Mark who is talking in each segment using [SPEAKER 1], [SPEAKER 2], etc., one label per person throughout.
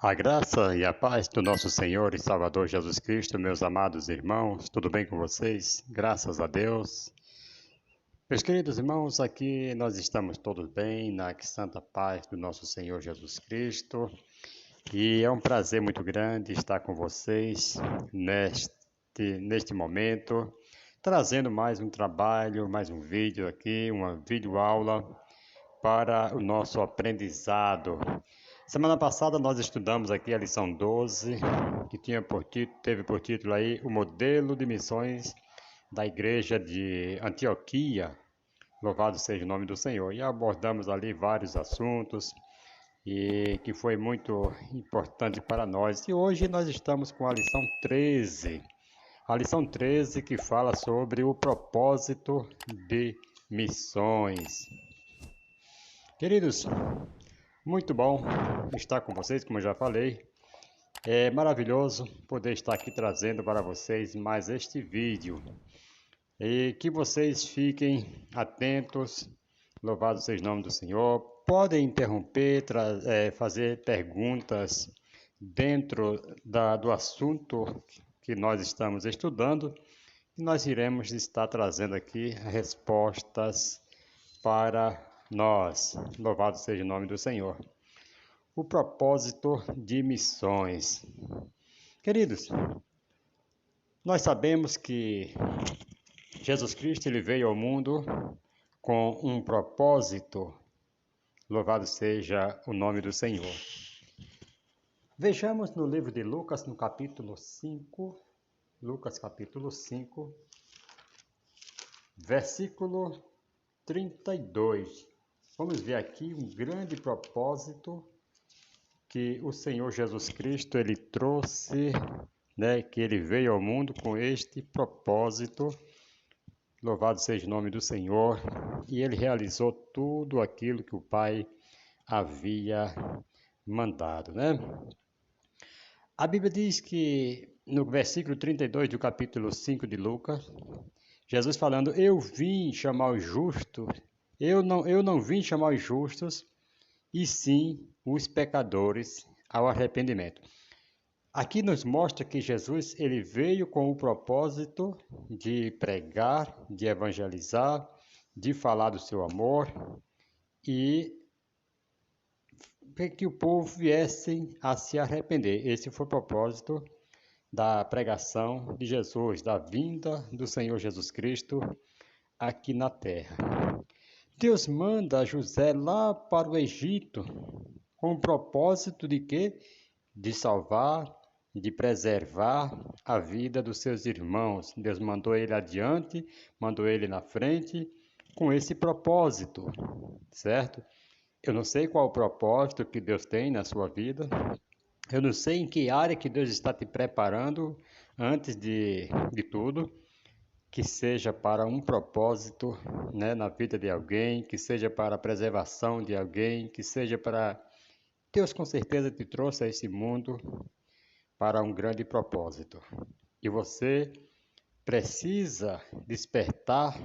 [SPEAKER 1] A graça e a paz do nosso Senhor e Salvador Jesus Cristo, meus amados irmãos, tudo bem com vocês? Graças a Deus. Meus queridos irmãos, aqui nós estamos todos bem, na santa paz do nosso Senhor Jesus Cristo. E é um prazer muito grande estar com vocês neste momento, trazendo mais um trabalho, mais um vídeo aqui, uma videoaula para o nosso aprendizado. Semana passada nós estudamos aqui a lição 12, que teve por título aí o modelo de missões da igreja de Antioquia. Louvado seja o nome do Senhor. E abordamos ali vários assuntos e que foi muito importante para nós. E hoje nós estamos com a lição 13. A lição 13 que fala sobre o propósito de missões. Queridos, muito bom estar com vocês, como eu já falei. É maravilhoso poder estar aqui trazendo para vocês mais este vídeo. E que vocês fiquem atentos, louvado seja o nome do Senhor. Podem interromper, fazer perguntas dentro do assunto que nós estamos estudando. E nós iremos estar trazendo aqui respostas para nós. Louvado seja o nome do Senhor. O propósito de missões. Queridos, nós sabemos que Jesus Cristo ele veio ao mundo com um propósito. Louvado seja o nome do Senhor. Vejamos no livro de Lucas, no capítulo 5, Lucas capítulo 5, versículo 32. Vamos ver aqui um grande propósito que o Senhor Jesus Cristo ele trouxe, que ele veio ao mundo com este propósito. Louvado seja o nome do Senhor. E ele realizou tudo aquilo que o Pai havia mandado, A Bíblia diz que no versículo 32 do capítulo 5 de Lucas, Jesus falando: eu vim chamar os justos, eu não vim chamar os justos, e sim os pecadores ao arrependimento. Aqui nos mostra que Jesus ele veio com o propósito de pregar, de evangelizar, de falar do seu amor e que o povo viesse a se arrepender. Esse foi o propósito da pregação de Jesus, da vinda do Senhor Jesus Cristo aqui na terra. Deus manda José lá para o Egito com o propósito de quê? De salvar, de preservar a vida dos seus irmãos. Deus mandou ele adiante, mandou ele na frente com esse propósito, certo? Eu não sei qual o propósito que Deus tem na sua vida. Eu não sei em que área que Deus está te preparando antes de tudo. Que seja para um propósito na vida de alguém, que seja para a preservação de alguém, que seja para... Deus com certeza te trouxe a esse mundo para um grande propósito. E você precisa despertar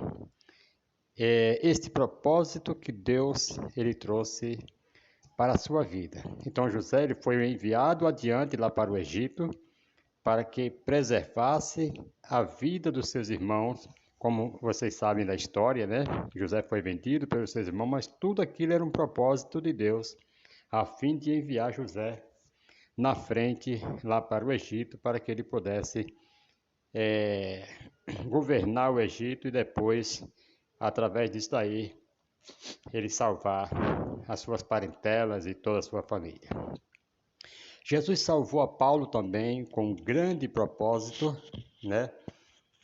[SPEAKER 1] este propósito que Deus ele trouxe para a sua vida. Então José ele foi enviado adiante lá para o Egito, para que preservasse a vida dos seus irmãos, como vocês sabem da história, José foi vendido pelos seus irmãos, mas tudo aquilo era um propósito de Deus, a fim de enviar José na frente lá para o Egito, para que ele pudesse governar o Egito e depois, através disso daí, ele salvar as suas parentelas e toda a sua família. Jesus salvou a Paulo também com um grande propósito,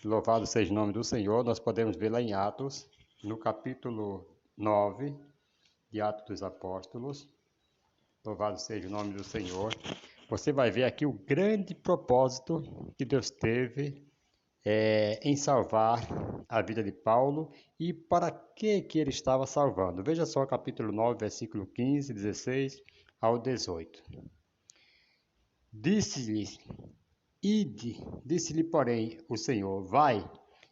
[SPEAKER 1] Louvado seja o nome do Senhor. Nós podemos ver lá em Atos, no capítulo 9 de Atos dos Apóstolos. Louvado seja o nome do Senhor. Você vai ver aqui o grande propósito que Deus teve em salvar a vida de Paulo e para que ele estava salvando. Veja só capítulo 9, versículo 15, 16 ao 18. Disse-lhe, disse-lhe, porém, o Senhor: vai,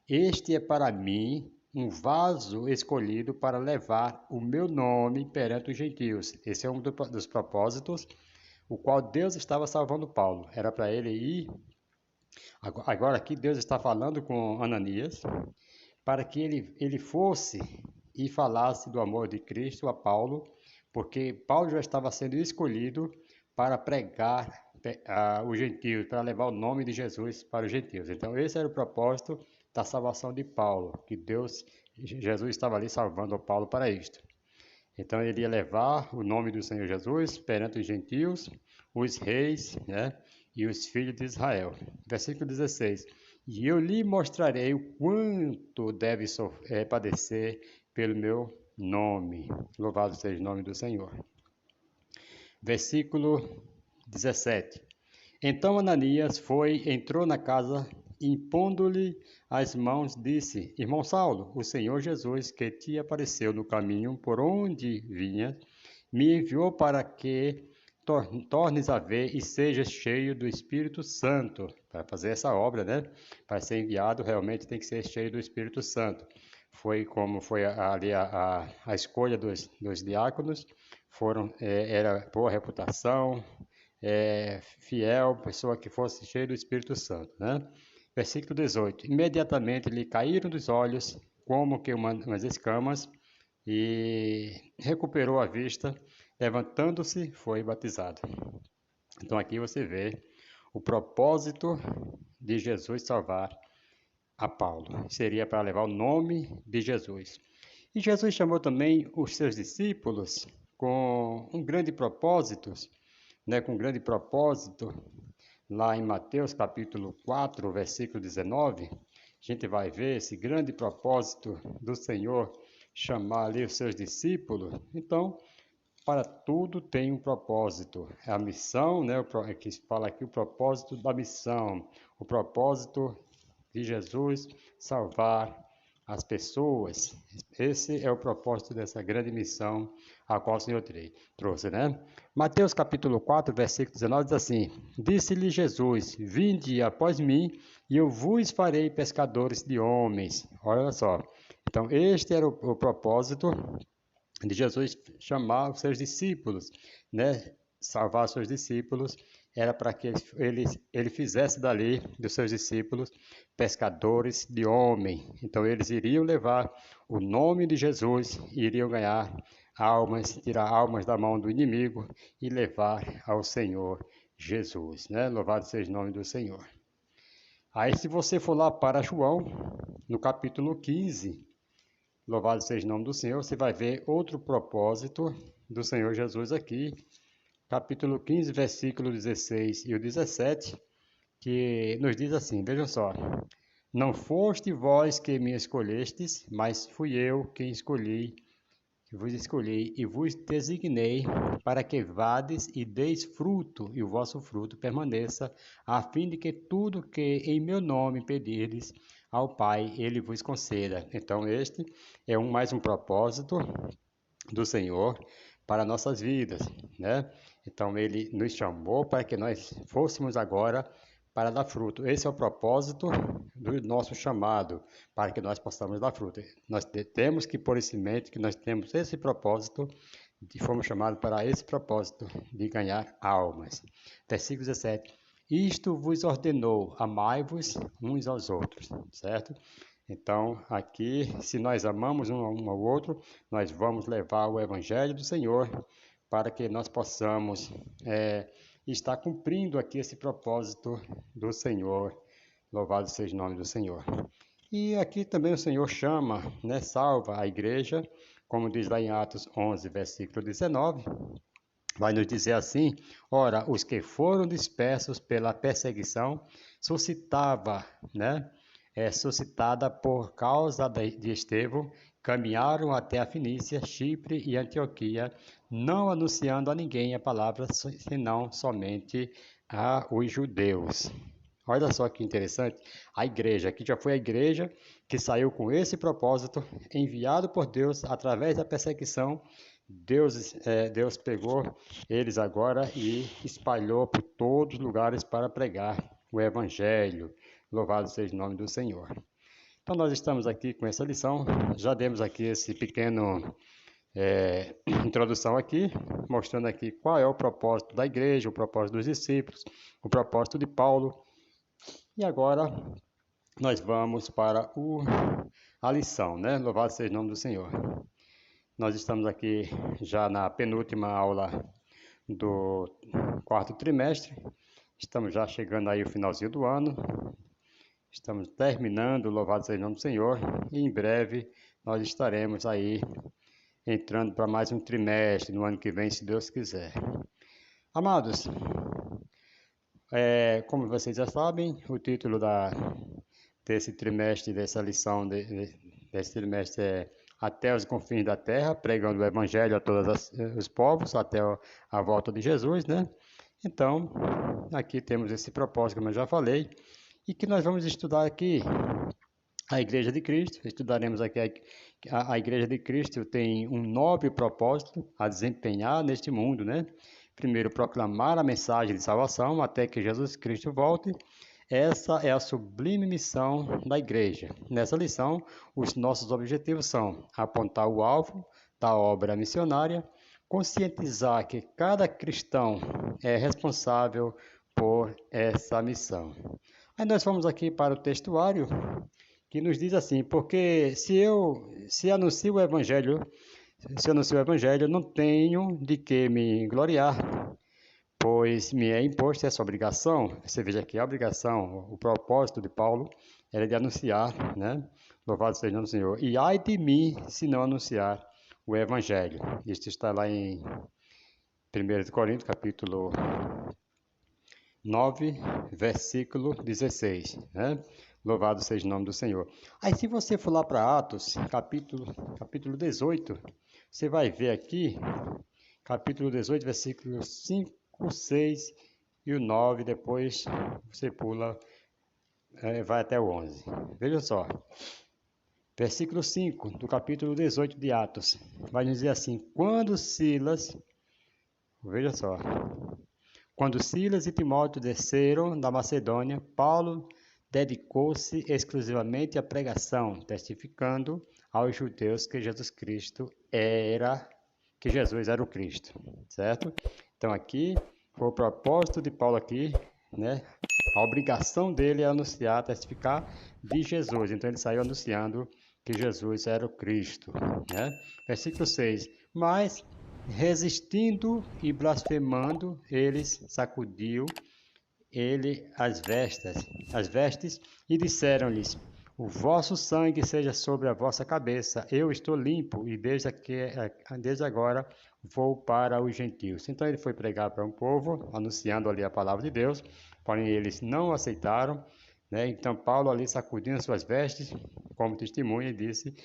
[SPEAKER 1] este é para mim um vaso escolhido para levar o meu nome perante os gentios. Esse é um dos propósitos o qual Deus estava salvando Paulo. Era para ele ir. Agora aqui Deus está falando com Ananias para que ele fosse e falasse do amor de Cristo a Paulo, porque Paulo já estava sendo escolhido para pregar os gentios, para levar o nome de Jesus para os gentios. Então esse era o propósito da salvação de Paulo, que Jesus estava ali salvando Paulo para isto. Então ele ia levar o nome do Senhor Jesus perante os gentios, os reis, né, e os filhos de Israel. Versículo 16. E eu lhe mostrarei o quanto deve padecer pelo meu nome. Louvado seja o nome do Senhor. Versículo 17. Então Ananias entrou na casa, impondo-lhe as mãos, disse: Irmão Saulo, o Senhor Jesus, que te apareceu no caminho por onde vinha, me enviou para que tornes a ver e sejas cheio do Espírito Santo. Para fazer essa obra, né? Para ser enviado, realmente tem que ser cheio do Espírito Santo. Foi como foi ali a escolha dos diáconos, era boa reputação, fiel, pessoa que fosse cheia do Espírito Santo, né? Versículo 18. Imediatamente lhe caíram dos olhos como que umas escamas e recuperou a vista, levantando-se, foi batizado. Então aqui você vê o propósito de Jesus salvar a Paulo. Seria para levar o nome de Jesus. E Jesus chamou também os seus discípulos com um grande propósito, com um grande propósito, lá em Mateus capítulo 4, versículo 19, a gente vai ver esse grande propósito do Senhor chamar ali os seus discípulos. Então, para tudo tem um propósito. É a missão, né? Que fala aqui o propósito da missão, o propósito de Jesus salvar as pessoas. Esse é o propósito dessa grande missão a qual o Senhor trouxe, né? Mateus capítulo 4, versículo 19 diz assim: Disse-lhe Jesus: Vinde após mim, e eu vos farei pescadores de homens. Olha só. Então, este era o propósito de Jesus chamar os seus discípulos, né? Salvar os seus discípulos, era para que ele fizesse dali, dos seus discípulos, pescadores de homem. Então eles iriam levar o nome de Jesus, iriam ganhar almas, tirar almas da mão do inimigo e levar ao Senhor Jesus, né? Louvado seja o nome do Senhor. Aí se você for lá para João, no capítulo 15, louvado seja o nome do Senhor, você vai ver outro propósito do Senhor Jesus aqui, capítulo 15, versículo 16 e o 17, que nos diz assim, vejam só: Não foste vós que me escolhestes, mas fui eu quem vos escolhi e vos designei para que vades e deis fruto, e o vosso fruto permaneça, a fim de que tudo que em meu nome pedirdes ao Pai, ele vos conceda. Então este é mais um propósito do Senhor para nossas vidas, né? Então ele nos chamou para que nós fôssemos agora para dar fruto. Esse é o propósito do nosso chamado, para que nós possamos dar fruto. Nós temos que pôr isso em mente, que nós temos esse propósito, e fomos chamados para esse propósito de ganhar almas. Versículo 17. Isto vos ordenou, amai-vos uns aos outros, certo? Então, aqui, se nós amamos um ao outro, nós vamos levar o Evangelho do Senhor para que nós possamos estar cumprindo aqui esse propósito do Senhor. Louvado seja o nome do Senhor. E aqui também o Senhor chama, né, salva a igreja, como diz lá em Atos 11, versículo 19, vai nos dizer assim: ora, os que foram dispersos pela perseguição suscitada por causa de Estevão, caminharam até a Fenícia, Chipre e Antioquia, não anunciando a ninguém a palavra, senão somente aos judeus. Olha só que interessante, a igreja, aqui já foi a igreja que saiu com esse propósito, enviado por Deus através da perseguição. Deus pegou eles agora e espalhou por todos os lugares para pregar o Evangelho. Louvado seja o nome do Senhor. Então nós estamos aqui com essa lição, já demos aqui esse pequeno introdução aqui, mostrando aqui qual é o propósito da igreja, o propósito dos discípulos, o propósito de Paulo. E agora nós vamos para a lição, né? Louvado seja o nome do Senhor. Nós estamos aqui já na penúltima aula do quarto trimestre. Estamos já chegando aí o finalzinho do ano. Estamos terminando, louvado seja o nome do Senhor. E em breve nós estaremos aí entrando para mais um trimestre no ano que vem, se Deus quiser. Amados, como vocês já sabem, o título desse trimestre, dessa lição, desse trimestre é Até os confins da terra, pregando o evangelho a todos os povos, até a volta de Jesus, né? Então, aqui temos esse propósito, como eu já falei, e que nós vamos estudar aqui a Igreja de Cristo. Estudaremos aqui a Igreja de Cristo tem um nobre propósito a desempenhar neste mundo, né? Primeiro, proclamar a mensagem de salvação até que Jesus Cristo volte. Essa é a sublime missão da igreja. Nessa lição, os nossos objetivos são apontar o alvo da obra missionária, conscientizar que cada cristão é responsável por essa missão. Aí nós vamos aqui para o textuário, que nos diz assim: porque se anuncio o evangelho, se anuncio o evangelho, não tenho de que me gloriar, pois me é imposto essa obrigação. Você veja aqui a obrigação, o propósito de Paulo era de anunciar, né? Louvado seja o nome do Senhor. E ai de mim se não anunciar o evangelho. Isto está lá em 1 Coríntios, capítulo 9, versículo 16, né? Louvado seja o nome do Senhor. Aí se você for lá para Atos, capítulo 18, você vai ver aqui, capítulo 18, versículos 5, o 6 e o 9, depois você pula, vai até o 11. Veja só, versículo 5 do capítulo 18 de Atos, vai nos dizer assim: veja só, quando Silas e Timóteo desceram da Macedônia, Paulo dedicou-se exclusivamente à pregação, testificando aos judeus que Jesus era o Cristo, certo? Então aqui foi o propósito de Paulo aqui, né? A obrigação dele é anunciar, testificar de Jesus. Então ele saiu anunciando que Jesus era o Cristo, né? Versículo 6. Mas resistindo e blasfemando, sacudiu as vestes e disseram-lhes: o vosso sangue seja sobre a vossa cabeça, eu estou limpo e desde agora vou para os gentios. Então ele foi pregar para um povo, anunciando ali a palavra de Deus, porém eles não aceitaram, né? Então Paulo ali sacudindo suas vestes, como testemunha, disse: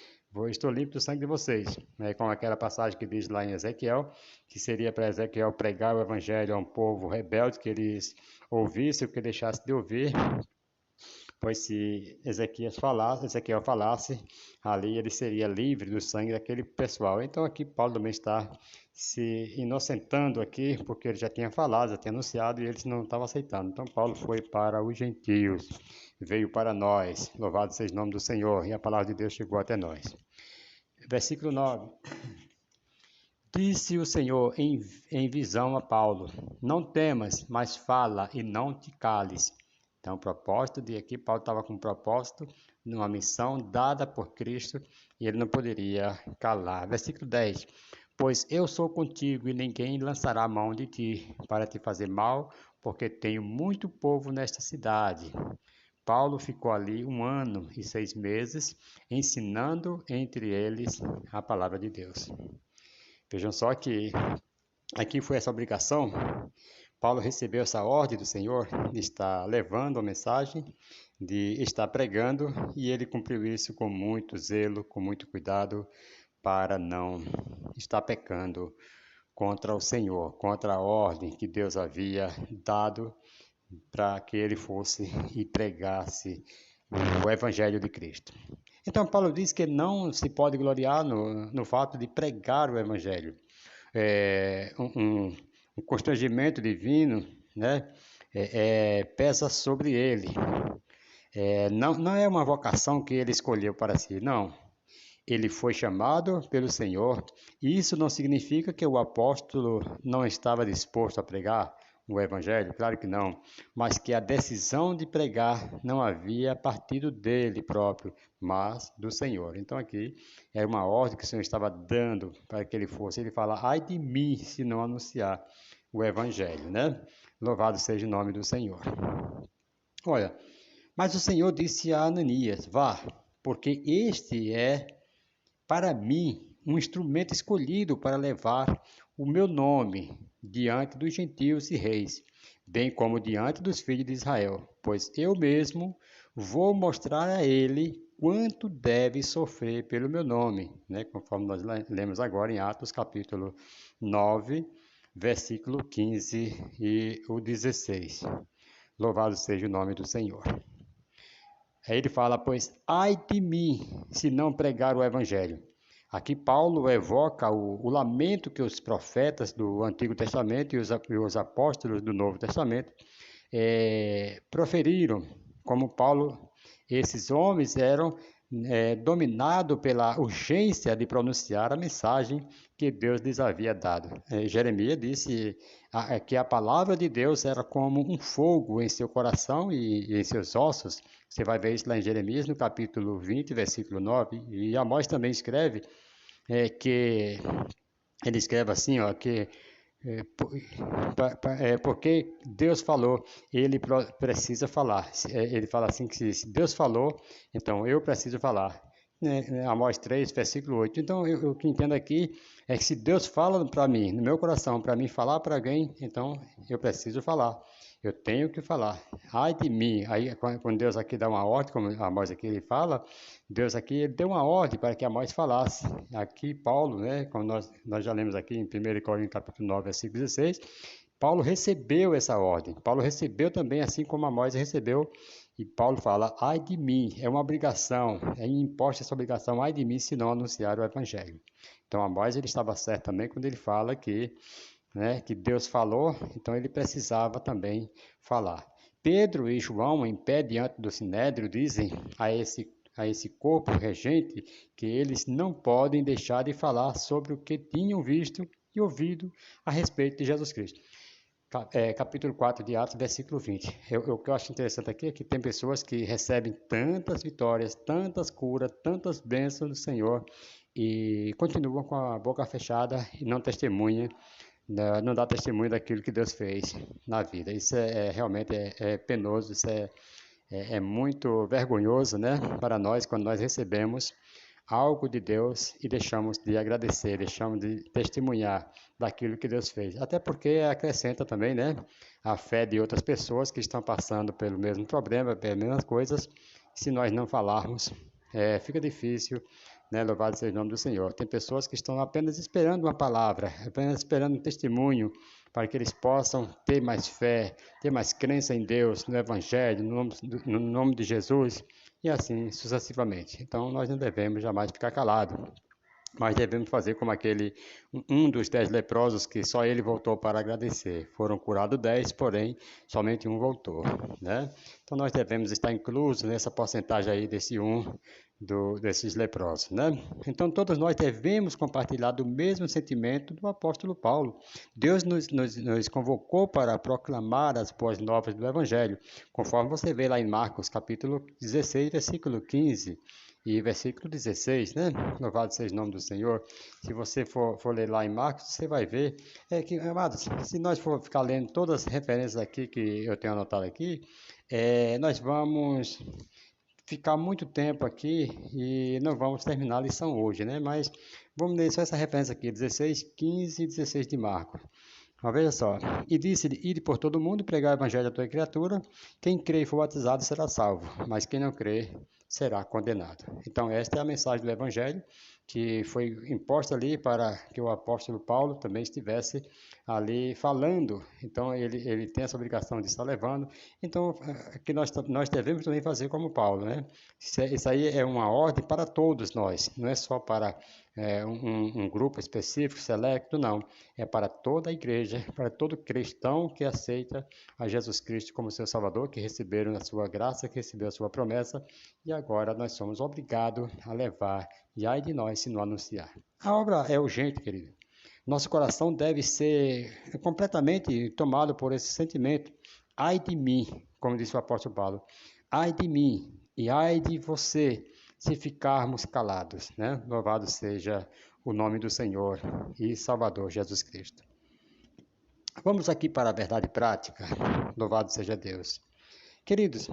[SPEAKER 1] estou limpo do sangue de vocês, né? Com aquela passagem que diz lá em Ezequiel, que seria para Ezequiel pregar o evangelho a um povo rebelde, que eles ouvissem o que deixasse de ouvir, pois se Ezequiel falasse, ali ele seria livre do sangue daquele pessoal. Então aqui Paulo também está se inocentando aqui, porque ele já tinha falado, já tinha anunciado, e eles não estavam aceitando. Então Paulo foi para os gentios, veio para nós, louvado seja o nome do Senhor, e a palavra de Deus chegou até nós. Versículo 9. Disse o Senhor em visão a Paulo: não temas, mas fala e não te cales. Então, o propósito de aqui, Paulo estava com um propósito, numa missão dada por Cristo, e ele não poderia calar. Versículo 10. Pois eu sou contigo e ninguém lançará a mão de ti para te fazer mal, porque tenho muito povo nesta cidade. Paulo ficou ali 1 ano e 6 meses, ensinando entre eles a palavra de Deus. Vejam só que aqui foi essa obrigação. Paulo recebeu essa ordem do Senhor de estar levando a mensagem, de estar pregando, e ele cumpriu isso com muito zelo, com muito cuidado, para não estar pecando contra o Senhor, contra a ordem que Deus havia dado para que ele fosse e pregasse o Evangelho de Cristo. Então, Paulo diz que não se pode gloriar no fato de pregar o Evangelho. Um constrangimento divino, né, pesa sobre ele. Não é uma vocação que ele escolheu para si, não. ele foi chamado pelo Senhor, e isso não significa que o apóstolo não estava disposto a pregar o evangelho, claro que não, mas que a decisão de pregar não havia partido dele próprio, mas do Senhor. Então aqui era uma ordem que o Senhor estava dando para que ele fosse. Ele fala: ai de mim se não anunciar o evangelho, né? Louvado seja o nome do Senhor. Olha, mas o Senhor disse a Ananias: vá, porque este é para mim um instrumento escolhido para levar o meu nome diante dos gentios e reis, bem como diante dos filhos de Israel, pois eu mesmo vou mostrar a ele quanto deve sofrer pelo meu nome, né? Conforme nós lemos agora em Atos capítulo 9, versículo 15 e o 16. Louvado seja o nome do Senhor. Aí ele fala: pois ai de mim se não pregar o evangelho. Aqui Paulo evoca o lamento que os profetas do Antigo Testamento e os apóstolos do Novo Testamento proferiram. Como Paulo, esses homens eram dominados pela urgência de pronunciar a mensagem que Deus lhes havia dado. Jeremias disse que a palavra de Deus era como um fogo em seu coração e em seus ossos. Você vai ver isso lá em Jeremias, no capítulo 20, versículo 9. E Amós também escreve que ele escreve assim, ó, que porque Deus falou, ele precisa falar. Ele fala assim que se Deus falou, então eu preciso falar. Amós 3, versículo 8. Então, o que entendo aqui é que se Deus fala para mim, no meu coração, para mim falar para alguém, então eu preciso falar. Eu tenho que falar. Ai de mim. Aí, quando Deus aqui dá uma ordem, como Amós aqui ele fala, Deus aqui ele deu uma ordem para que Amós falasse. Aqui, Paulo, né, como nós já lemos aqui em 1 Coríntios capítulo 9, versículo 16, Paulo recebeu essa ordem. Paulo recebeu também, assim como Amós recebeu. E Paulo fala: ai de mim, é uma obrigação, é imposta essa obrigação, ai de mim se não anunciar o evangelho. Então Amós ele estava certo também quando ele fala que Deus falou, então ele precisava também falar. Pedro e João, em pé diante do sinédrio, dizem a esse corpo regente que eles não podem deixar de falar sobre o que tinham visto e ouvido a respeito de Jesus Cristo. Capítulo 4 de Atos, versículo 20. O que eu acho interessante aqui é que tem pessoas que recebem tantas vitórias, tantas curas, tantas bênçãos do Senhor e continuam com a boca fechada e não testemunham, não dá testemunho daquilo que Deus fez na vida. Isso realmente penoso, isso é muito vergonhoso, né, para nós quando nós recebemos algo de Deus e deixamos de agradecer, deixamos de testemunhar daquilo que Deus fez. Até porque acrescenta também, né, a fé de outras pessoas que estão passando pelo mesmo problema, pelas mesmas coisas. Se nós não falarmos, fica difícil, né? Louvado seja o nome do Senhor. Tem pessoas que estão apenas esperando uma palavra, apenas esperando um testemunho para que eles possam ter mais fé, ter mais crença em Deus, no Evangelho, no nome de Jesus, e assim sucessivamente. Então, nós não devemos jamais ficar calados, mas devemos fazer como um dos 10 leprosos que só ele voltou para agradecer. Foram curados 10, porém, somente um voltou, né? Então, nós devemos estar inclusos nessa porcentagem aí desse desses leprosos, né? Então, todos nós devemos compartilhar do mesmo sentimento do apóstolo Paulo. Deus nos convocou para proclamar as boas novas do Evangelho, conforme você vê lá em Marcos, capítulo 16, versículo 15 e versículo 16, né? Louvado seja o nome do Senhor. Se você for ler lá em Marcos, você vai ver que, amados, se nós for ficar lendo todas as referências aqui que eu tenho anotado aqui, nós vamos ficar muito tempo aqui e não vamos terminar a lição hoje, né? Mas vamos ler só essa referência aqui, 16, 15 e 16 de Marcos. Mas veja só, e disse-lhe: ide por todo mundo e pregar o evangelho a toda criatura, quem crê e for batizado será salvo, mas quem não crê será condenado. Então esta é a mensagem do evangelho que foi imposta ali para que o apóstolo Paulo também estivesse ali falando. Então ele tem essa obrigação de estar levando. Então que nós devemos também fazer como Paulo, né? Isso aí é uma ordem para todos nós, não é só para um grupo específico, selecto, não. É para toda a igreja, para todo cristão que aceita a Jesus Cristo como seu Salvador, que receberam a sua graça, que recebeu a sua promessa, e agora nós somos obrigados a levar, e ai de nós se não anunciar. A obra é urgente, querido. Nosso coração deve ser completamente tomado por esse sentimento. Ai de mim, como disse o apóstolo Paulo, ai de mim e ai de você se ficarmos calados, né? Louvado seja o nome do Senhor e Salvador Jesus Cristo. Vamos aqui para a verdade prática. Louvado seja Deus. Queridos,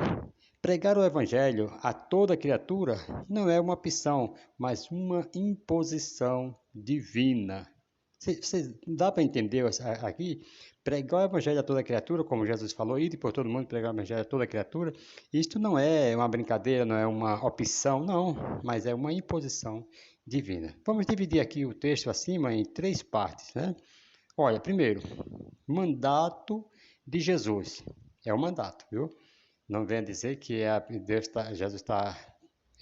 [SPEAKER 1] pregar o Evangelho a toda criatura não é uma opção, mas uma imposição divina. Dá para entender aqui? Pregar o Evangelho a toda criatura, como Jesus falou, ir por todo mundo pregar o Evangelho a toda criatura, isto não é uma brincadeira, não é uma opção, não, mas é uma imposição divina. Vamos dividir aqui o texto acima em 3 partes, né? Olha, primeiro, mandato de Jesus. É um mandato, viu? Não venha dizer que Jesus está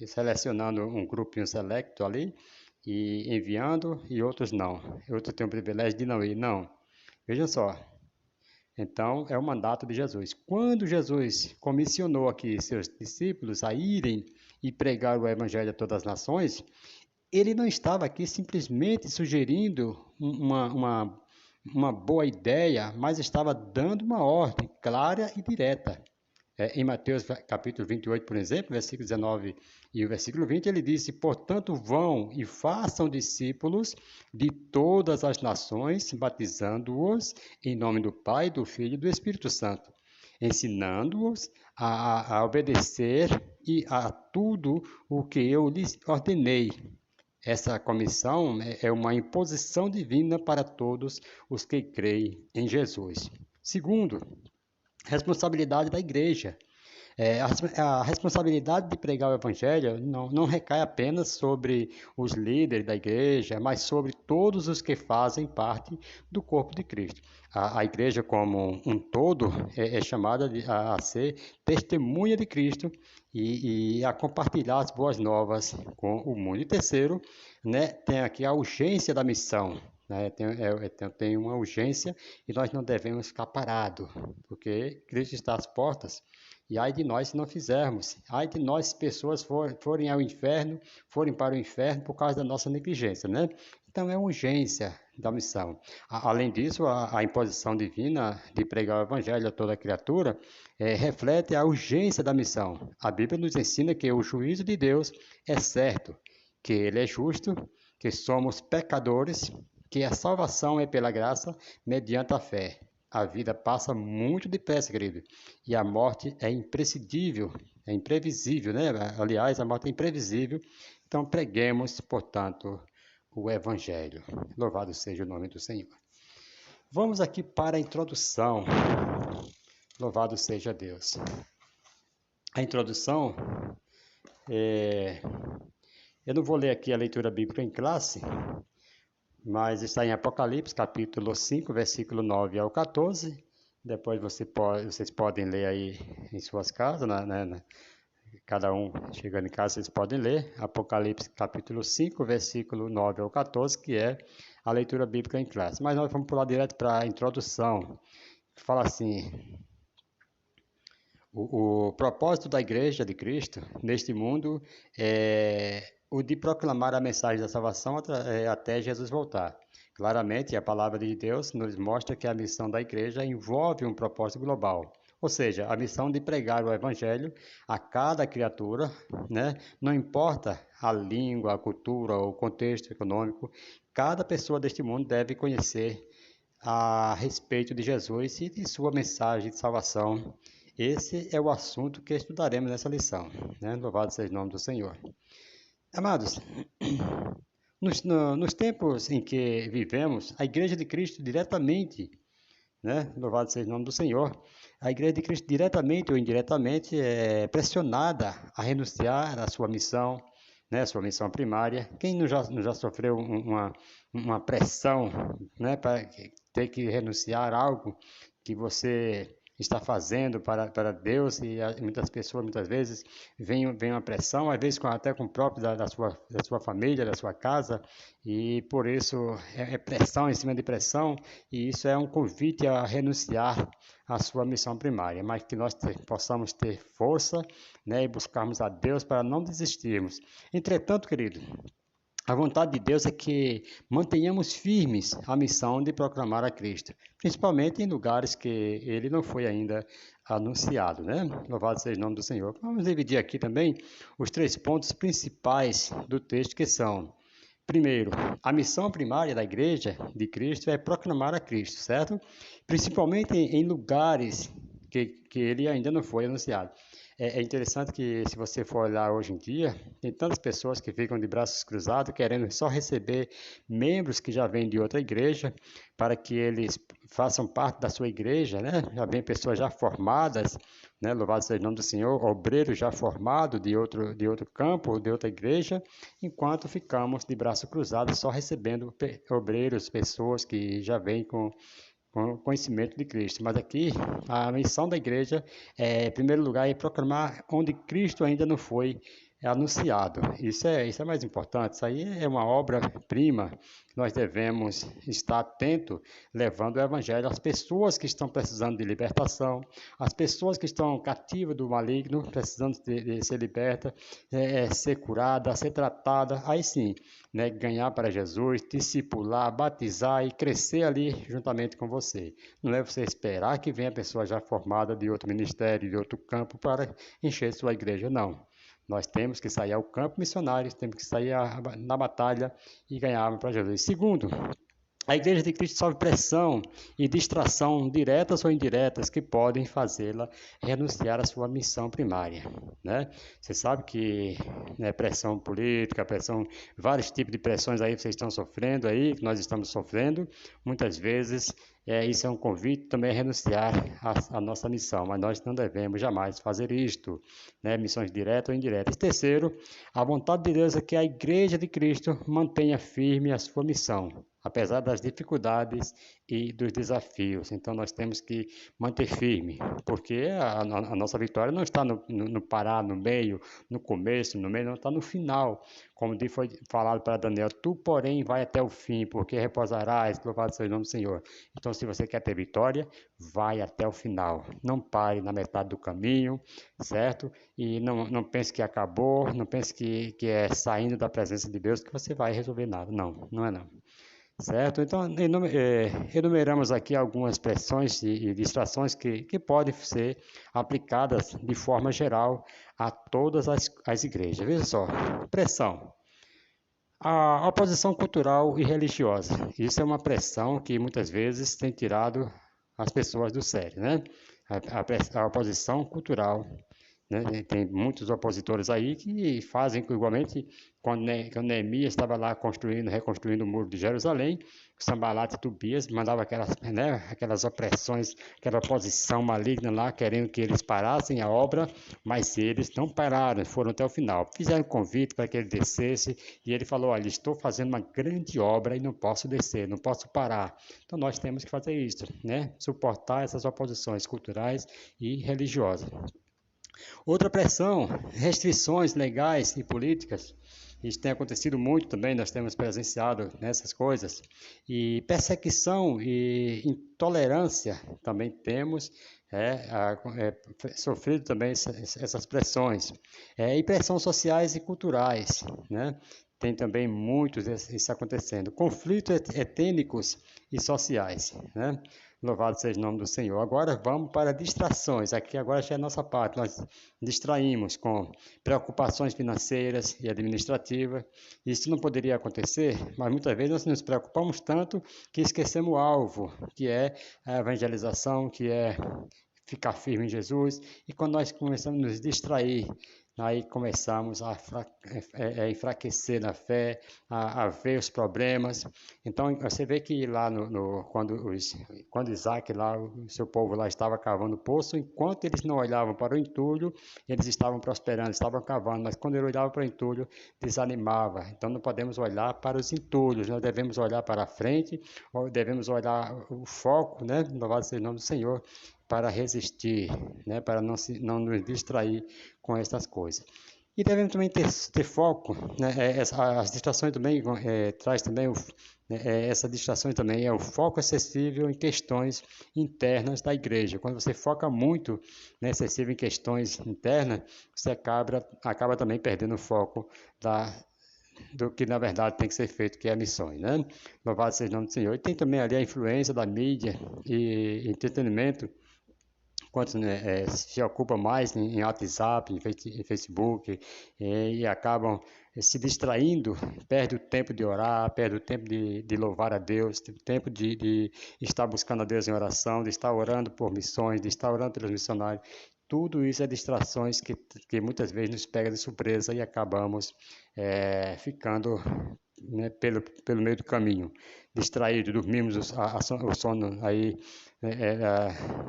[SPEAKER 1] selecionando um grupinho selecto ali e enviando e outros não. Outros têm o privilégio de não ir. Não. Vejam só. Então, é o mandato de Jesus. Quando Jesus comissionou aqui seus discípulos a irem e pregar o evangelho a todas as nações, ele não estava aqui simplesmente sugerindo uma boa ideia, mas estava dando uma ordem clara e direta. Em Mateus capítulo 28, por exemplo, versículo 19 e o versículo 20, ele disse: portanto, vão e façam discípulos de todas as nações, batizando-os em nome do Pai, do Filho e do Espírito Santo, ensinando-os a obedecer e a tudo o que eu lhes ordenei. Essa comissão é uma imposição divina para todos os que creem em Jesus. Segundo, responsabilidade da igreja. A responsabilidade de pregar o evangelho não recai apenas sobre os líderes da igreja, mas sobre todos os que fazem parte do corpo de Cristo. A igreja como um todo é chamada a ser testemunha de Cristo e a compartilhar as boas novas com o mundo. E terceiro, né, tem aqui a urgência da missão. Tem uma urgência e nós não devemos ficar parados, porque Cristo está às portas. E ai de nós se não fizermos. Ai de nós se pessoas forem ao inferno, forem para o inferno por causa da nossa negligência, né? Então é uma urgência da missão. Além disso, a imposição divina de pregar o evangelho a toda criatura reflete a urgência da missão. A Bíblia nos ensina que o juízo de Deus é certo, que ele é justo, que somos pecadores, que a salvação é pela graça mediante a fé. A vida passa muito depressa, querido, e a morte é imprescindível, é imprevisível, né? Aliás, a morte é imprevisível. Então, preguemos, portanto, o Evangelho. Louvado seja o nome do Senhor. Vamos aqui para a introdução. Louvado seja Deus. A introdução, eu não vou ler aqui a leitura bíblica em classe, mas está em Apocalipse, capítulo 5, versículo 9 ao 14. Depois vocês podem ler aí em suas casas, cada um chegando em casa, vocês podem ler. Apocalipse, capítulo 5, versículo 9 ao 14, que é a leitura bíblica em classe. Mas nós vamos pular direto para a introdução. Fala assim: o propósito da Igreja de Cristo neste mundo é o de proclamar a mensagem da salvação até Jesus voltar. Claramente, a palavra de Deus nos mostra que a missão da igreja envolve um propósito global, ou seja, a missão de pregar o evangelho a cada criatura, né? Não importa a língua, a cultura ou o contexto econômico, cada pessoa deste mundo deve conhecer a respeito de Jesus e de sua mensagem de salvação. Esse é o assunto que estudaremos nessa lição, né? Louvado seja o nome do Senhor. Amados, nos tempos em que vivemos, a Igreja de Cristo diretamente, né? Louvado seja o nome do Senhor, a Igreja de Cristo diretamente ou indiretamente é pressionada a renunciar à sua missão, né? Sua missão primária. Quem não já sofreu uma pressão, né? Para ter que renunciar a algo que você está fazendo para Deus, e muitas pessoas, muitas vezes, vem uma pressão, às vezes até com o próprio da sua família, da sua casa, e por isso é pressão em cima de pressão, e isso é um convite a renunciar à sua missão primária, mas que nós possamos ter força, né, e buscarmos a Deus para não desistirmos. Entretanto, querido, a vontade de Deus é que mantenhamos firmes a missão de proclamar a Cristo, principalmente em lugares que ele não foi ainda anunciado, né? Louvado seja o nome do Senhor. Vamos dividir aqui também os 3 pontos principais do texto, que são: primeiro, a missão primária da Igreja de Cristo é proclamar a Cristo, certo? Principalmente em lugares que ele ainda não foi anunciado. É interessante que, se você for olhar hoje em dia, tem tantas pessoas que ficam de braços cruzados, querendo só receber membros que já vêm de outra igreja, para que eles façam parte da sua igreja, né? Já vem pessoas já formadas, né? Louvado seja o nome do Senhor, obreiros já formados de outro campo, de outra igreja, enquanto ficamos de braços cruzados só recebendo obreiros, pessoas que já vêm com o conhecimento de Cristo. Mas aqui, a missão da igreja, em primeiro lugar, é proclamar onde Cristo ainda não foi anunciado. Isso é mais importante. Isso aí é uma obra-prima que nós devemos estar atento, levando o evangelho às pessoas que estão precisando de libertação, às pessoas que estão cativas do maligno, precisando de ser liberta, ser curada, ser tratada. Aí sim, né, ganhar para Jesus, discipular, batizar e crescer ali juntamente com você. Não é você esperar que venha a pessoa já formada de outro ministério, de outro campo, para encher sua igreja, não. Nós temos que sair ao campo missionário, temos que sair na batalha e ganhar para Jesus. Segundo, a Igreja de Cristo sofre pressão e distração diretas ou indiretas que podem fazê-la renunciar à sua missão primária, né? Você sabe que, né, pressão política, vários tipos de pressões aí que vocês estão sofrendo aí, que nós estamos sofrendo, muitas vezes isso é um convite também a renunciar à nossa missão, mas nós não devemos jamais fazer isto, né? Missões diretas ou indiretas. Terceiro, a vontade de Deus é que a Igreja de Cristo mantenha firme a sua missão, apesar das dificuldades e dos desafios. Então nós temos que manter firme, porque a nossa vitória não está no parar, no meio, no começo, no meio, não está no final. Como foi falado para Daniel: tu, porém, vai até o fim, porque repousarás, louvado seja o nome do Senhor. Então, se você quer ter vitória, vai até o final. Não pare na metade do caminho, certo? E não pense que acabou, não pense que é saindo da presença de Deus que você vai resolver nada. Não, não é não. Certo? Então, enumeramos aqui algumas pressões e distrações que podem ser aplicadas de forma geral a todas as igrejas. Veja só: pressão. A oposição cultural e religiosa. Isso é uma pressão que muitas vezes tem tirado as pessoas do sério, né? A oposição cultural, né? Tem muitos opositores aí que fazem igualmente quando Neemias estava lá reconstruindo o muro de Jerusalém. Sanbalat e Tobias mandava aquelas opressões, aquela oposição maligna lá, querendo que eles parassem a obra, mas eles não pararam, foram até o final. Fizeram convite para que ele descesse, e ele falou: olha, estou fazendo uma grande obra e não posso descer, não posso parar. Então nós temos que fazer isso, né? Suportar essas oposições culturais e religiosas. Outra pressão: restrições legais e políticas. Isso tem acontecido muito também, nós temos presenciado nessas coisas. E perseguição e intolerância também temos sofrido também essas pressões. E pressões sociais e culturais, né? Tem também muitos isso acontecendo. Conflitos étnicos e sociais, né? Louvado seja o nome do Senhor. Agora vamos para distrações. Aqui agora já é a nossa parte. Nós distraímos com preocupações financeiras e administrativas. Isso não poderia acontecer, mas muitas vezes nós nos preocupamos tanto que esquecemos o alvo, que é a evangelização, que é ficar firme em Jesus. E quando nós começamos a nos distrair, aí começamos a enfraquecer na fé, a ver os problemas. Então você vê que lá quando Isaac, lá, o seu povo lá estava cavando o poço, enquanto eles não olhavam para o entulho, eles estavam prosperando, estavam cavando, mas quando ele olhava para o entulho, desanimava. Então não podemos olhar para os entulhos, nós devemos olhar para a frente, devemos olhar o foco, né? Louvado seja o nome do Senhor, para resistir, né, para não nos distrair com essas coisas. E devemos também ter foco, né, as distrações também traz também essa distração também é o foco excessivo em questões internas da igreja. Quando você foca muito, né, excessivo em questões internas, você acaba também perdendo o foco do que na verdade tem que ser feito, que é a missão, né? Louvado seja o nome do Senhor. E tem também ali a influência da mídia e entretenimento, quantos né, se ocupa mais em WhatsApp, em Facebook, e acabam se distraindo, perde o tempo de orar, perde o tempo de louvar a Deus, o tempo de estar buscando a Deus em oração, de estar orando por missões, de estar orando pelos missionários. Tudo isso é distrações que muitas vezes nos pega de surpresa e acabamos ficando, né, pelo meio do caminho, distraído, dormimos o sono aí,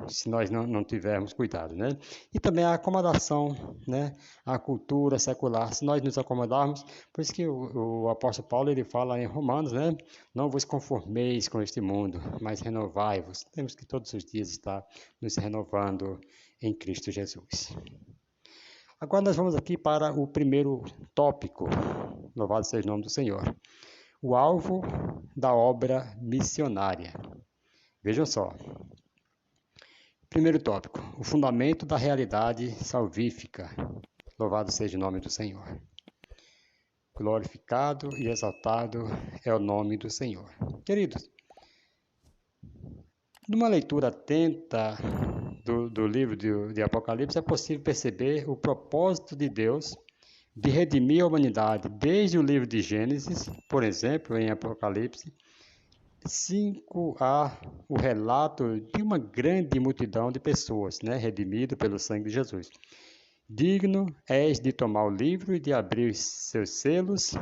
[SPEAKER 1] se nós não tivermos cuidado, né? E também a acomodação, né? A cultura secular, se nós nos acomodarmos, por isso que o apóstolo Paulo ele fala em Romanos, né? Não vos conformeis com este mundo, mas renovai-vos. Temos que todos os dias estar nos renovando em Cristo Jesus. Agora nós vamos aqui para o primeiro tópico, louvado seja o nome do Senhor. O alvo da obra missionária. Vejam só. Primeiro tópico, o fundamento da realidade salvífica. Louvado seja o nome do Senhor. Glorificado e exaltado é o nome do Senhor. Queridos, numa leitura atenta do livro de Apocalipse, é possível perceber o propósito de Deus de redimir a humanidade desde o livro de Gênesis, por exemplo, em Apocalipse 5 há o relato de uma grande multidão de pessoas, né, redimido pelo sangue de Jesus. Digno és de tomar o livro e de abrir seus selos.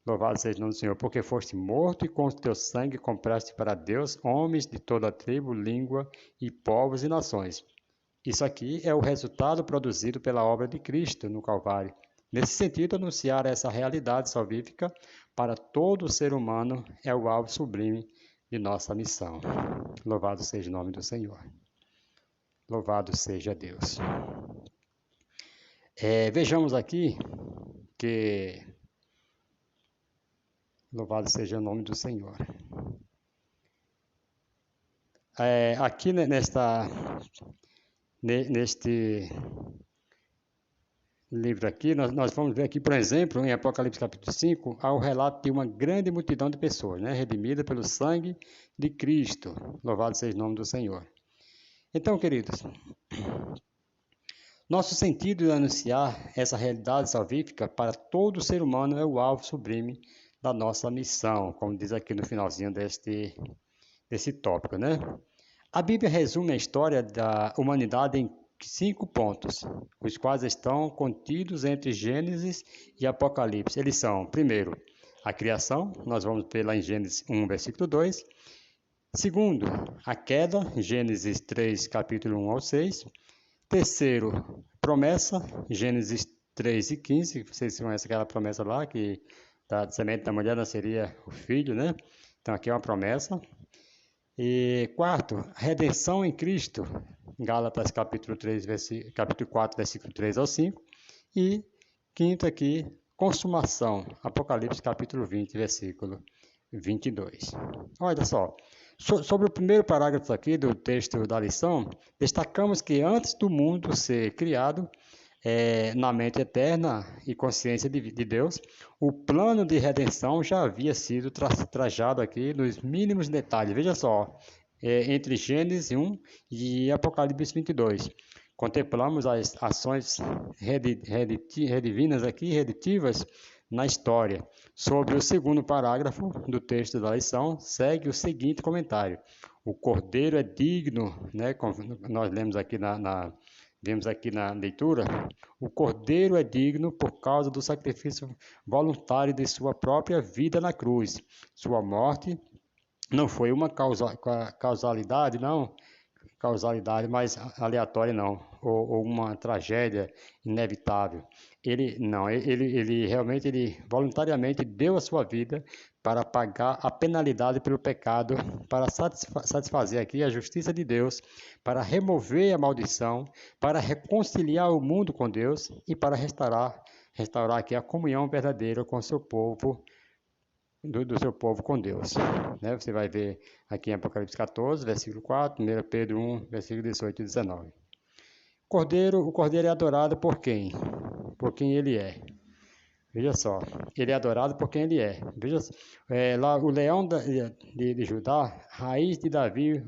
[SPEAKER 1] Louvado seja o nome do Senhor, porque foste morto e com o teu sangue compraste para Deus homens de toda a tribo, língua e povos e nações. Isso aqui é o resultado produzido pela obra de Cristo no Calvário. Nesse sentido, anunciar essa realidade salvífica para todo ser humano é o alvo sublime de nossa missão. Louvado seja o nome do Senhor. Louvado seja Deus. Vejamos aqui que... Louvado seja o nome do Senhor. Aqui neste livro aqui, nós vamos ver aqui, por exemplo, em Apocalipse capítulo 5, há o relato de uma grande multidão de pessoas, né, redimida pelo sangue de Cristo. Louvado seja o nome do Senhor. Então, queridos, nosso sentido de anunciar essa realidade salvífica para todo ser humano é o alvo sublime da nossa missão, como diz aqui no finalzinho desse tópico, né? A Bíblia resume a história da humanidade em 5 pontos, os quais estão contidos entre Gênesis e Apocalipse. Eles são, primeiro, a criação, nós vamos ver lá em Gênesis 1, versículo 2. Segundo, a queda, Gênesis 3, capítulo 1 ao 6. Terceiro, promessa, Gênesis 3 e 15. Vocês conhecem aquela promessa lá, que da semente da mulher nasceria o filho, né? Então aqui é uma promessa. E quarto, redenção em Cristo, Gálatas capítulo 4, versículo 3 ao 5. E quinto aqui, consumação, Apocalipse capítulo 20, versículo 22. Olha só, sobre o primeiro parágrafo aqui do texto da lição, destacamos que antes do mundo ser criado, na mente eterna e consciência de Deus, o plano de redenção já havia sido trajado aqui nos mínimos detalhes. Veja só, entre Gênesis 1 e Apocalipse 22. Contemplamos as ações redivinas aqui, reditivas na história. Sobre o segundo parágrafo do texto da lição, segue o seguinte comentário. O Cordeiro é digno, né, como nós lemos aqui vemos aqui na leitura, o Cordeiro é digno por causa do sacrifício voluntário de sua própria vida na cruz. Sua morte não foi uma causalidade, não, causalidade mais aleatória, não, ou uma tragédia inevitável. Ele não, ele realmente, ele voluntariamente deu a sua vida para pagar a penalidade pelo pecado, para satisfazer aqui a justiça de Deus, para remover a maldição, para reconciliar o mundo com Deus e para restaurar aqui a comunhão verdadeira com o seu povo, do seu povo com Deus. Né? Você vai ver aqui em Apocalipse 14, versículo 4, 1 Pedro 1, versículo 18 e 19. O cordeiro é adorado por quem? Por quem ele é. Veja só, ele é adorado por quem ele é. Veja, lá o leão de Judá, raiz de Davi,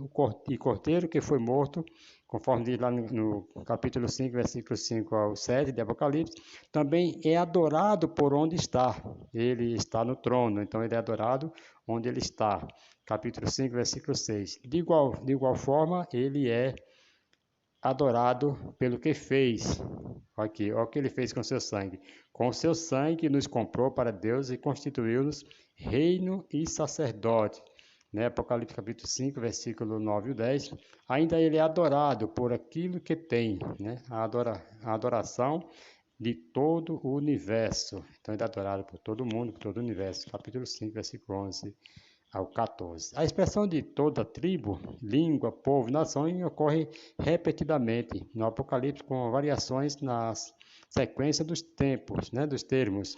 [SPEAKER 1] e cordeiro que foi morto, conforme diz lá no capítulo 5, versículo 5 ao 7 de Apocalipse, também é adorado por onde está. Ele está no trono, então ele é adorado onde ele está. Capítulo 5, versículo 6. De igual forma, ele é adorado pelo que fez. Aqui, olha o que ele fez com seu sangue. Com seu sangue nos comprou para Deus e constituiu-nos reino e sacerdote. Né? Apocalipse capítulo 5, versículo 9 e 10. Ainda ele é adorado por aquilo que tem, né? A adoração de todo o universo. Então ele é adorado por todo mundo, por todo o universo. Capítulo 5, versículo 11 ao 14. A expressão de toda tribo, língua, povo, nação ocorre repetidamente no Apocalipse com variações na sequência dos tempos, né, dos termos.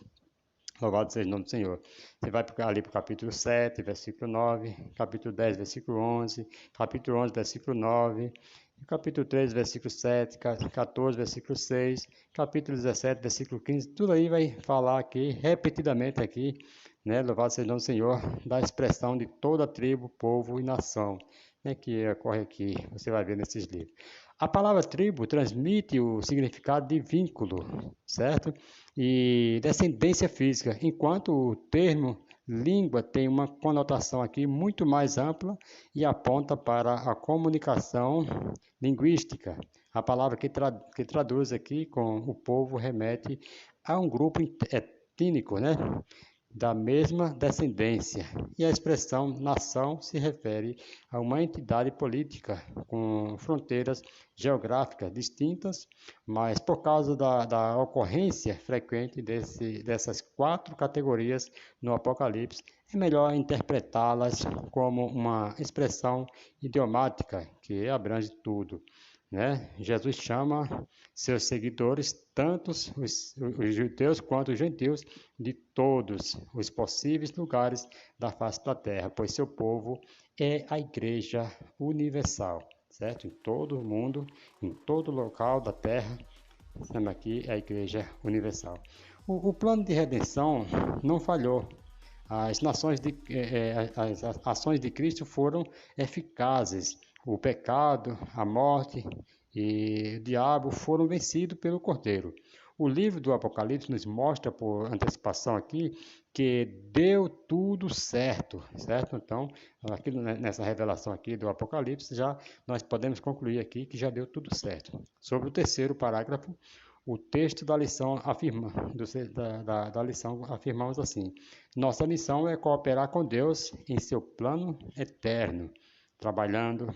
[SPEAKER 1] Louvado seja o nome do Senhor. Você vai ali para o capítulo 7, versículo 9, capítulo 10, versículo 11, capítulo 11, versículo 9, capítulo 13, versículo 7, 14, versículo 6, capítulo 17, versículo 15, tudo aí vai falar aqui, repetidamente aqui, né, louvado seja o nome do Senhor, da expressão de toda tribo, povo e nação, né, que ocorre aqui, você vai ver nesses livros. A palavra tribo transmite o significado de vínculo, certo? E descendência física, enquanto o termo língua tem uma conotação aqui muito mais ampla e aponta para a comunicação linguística. A palavra que traduz aqui com o povo remete a um grupo étnico, né? Da mesma descendência, e a expressão nação se refere a uma entidade política com fronteiras geográficas distintas, mas por causa da ocorrência frequente dessas quatro categorias no Apocalipse, é melhor interpretá-las como uma expressão idiomática que abrange tudo. Né? Jesus chama seus seguidores, tanto os judeus quanto os gentios, de todos os possíveis lugares da face da terra, pois seu povo é a Igreja Universal, certo? Em todo o mundo, em todo local da terra, estamos aqui, é a Igreja Universal. O plano de redenção não falhou. As ações de Cristo foram eficazes. O pecado, a morte e o diabo foram vencidos pelo Cordeiro. O livro do Apocalipse nos mostra, por antecipação aqui, que deu tudo certo, certo? Então, aqui nessa revelação aqui do Apocalipse, já nós podemos concluir aqui que já deu tudo certo. Sobre o terceiro parágrafo, o texto da lição da lição afirmamos assim: nossa missão é cooperar com Deus em seu plano eterno, trabalhando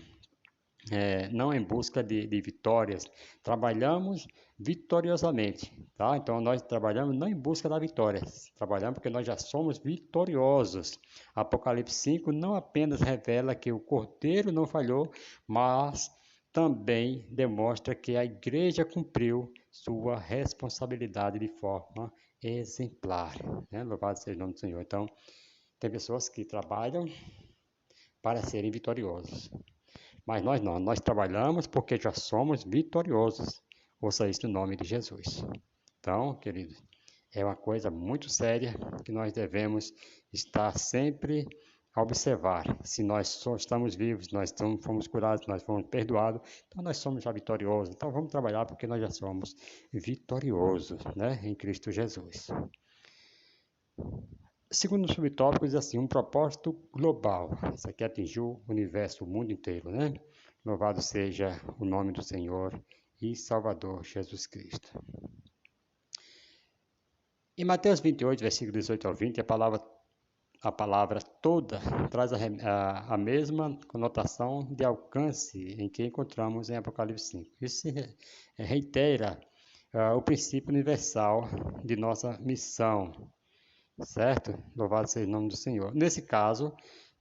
[SPEAKER 1] não em busca de vitórias, trabalhamos vitoriosamente, tá? Então nós trabalhamos não em busca da vitória, trabalhamos porque nós já somos vitoriosos. Apocalipse 5 não apenas revela que o Cordeiro não falhou, mas também demonstra que a igreja cumpriu sua responsabilidade de forma exemplar, né? Louvado seja o nome do Senhor. Então, tem pessoas que trabalham para serem vitoriosos. Mas nós não, nós trabalhamos porque já somos vitoriosos. Ouça isso no nome de Jesus. Então, queridos, é uma coisa muito séria que nós devemos estar sempre a observar. Se nós só estamos vivos, nós fomos curados, nós fomos perdoados, então nós somos já vitoriosos. Então vamos trabalhar porque nós já somos vitoriosos, né, em Cristo Jesus. Segundo subtópico, diz assim, um propósito global. Isso aqui atingiu o universo, o mundo inteiro, né? Louvado seja o nome do Senhor e Salvador Jesus Cristo. Em Mateus 28, versículo 18 ao 20, a palavra a palavra toda traz a mesma conotação de alcance em que encontramos em Apocalipse 5. Isso reitera o princípio universal de nossa missão, certo? Louvado seja o nome do Senhor. Nesse caso,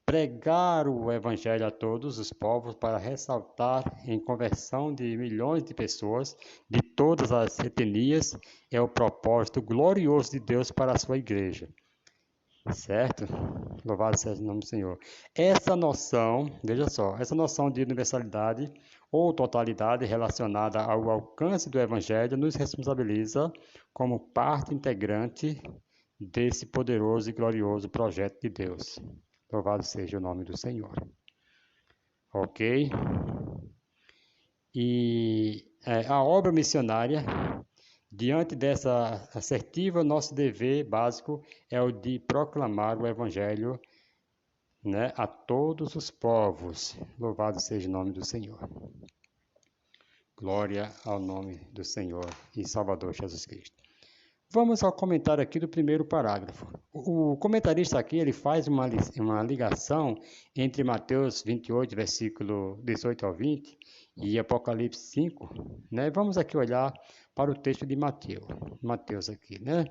[SPEAKER 1] pregar o Evangelho a todos os povos para ressaltar em conversão de milhões de pessoas de todas as etnias é o propósito glorioso de Deus para a sua igreja. Certo? Louvado seja o nome do Senhor. Essa noção, veja só, essa noção de universalidade ou totalidade relacionada ao alcance do Evangelho nos responsabiliza como parte integrante desse poderoso e glorioso projeto de Deus. Louvado seja o nome do Senhor. Ok? E a obra missionária, diante dessa assertiva, nosso dever básico é o de proclamar o Evangelho, né, a todos os povos. Louvado seja o nome do Senhor. Glória ao nome do Senhor e Salvador Jesus Cristo. Vamos ao comentário aqui do primeiro parágrafo. O comentarista aqui ele faz uma ligação entre Mateus 28, versículo 18 ao 20 e Apocalipse 5. Né? Vamos aqui olhar para o texto de Mateus aqui, né?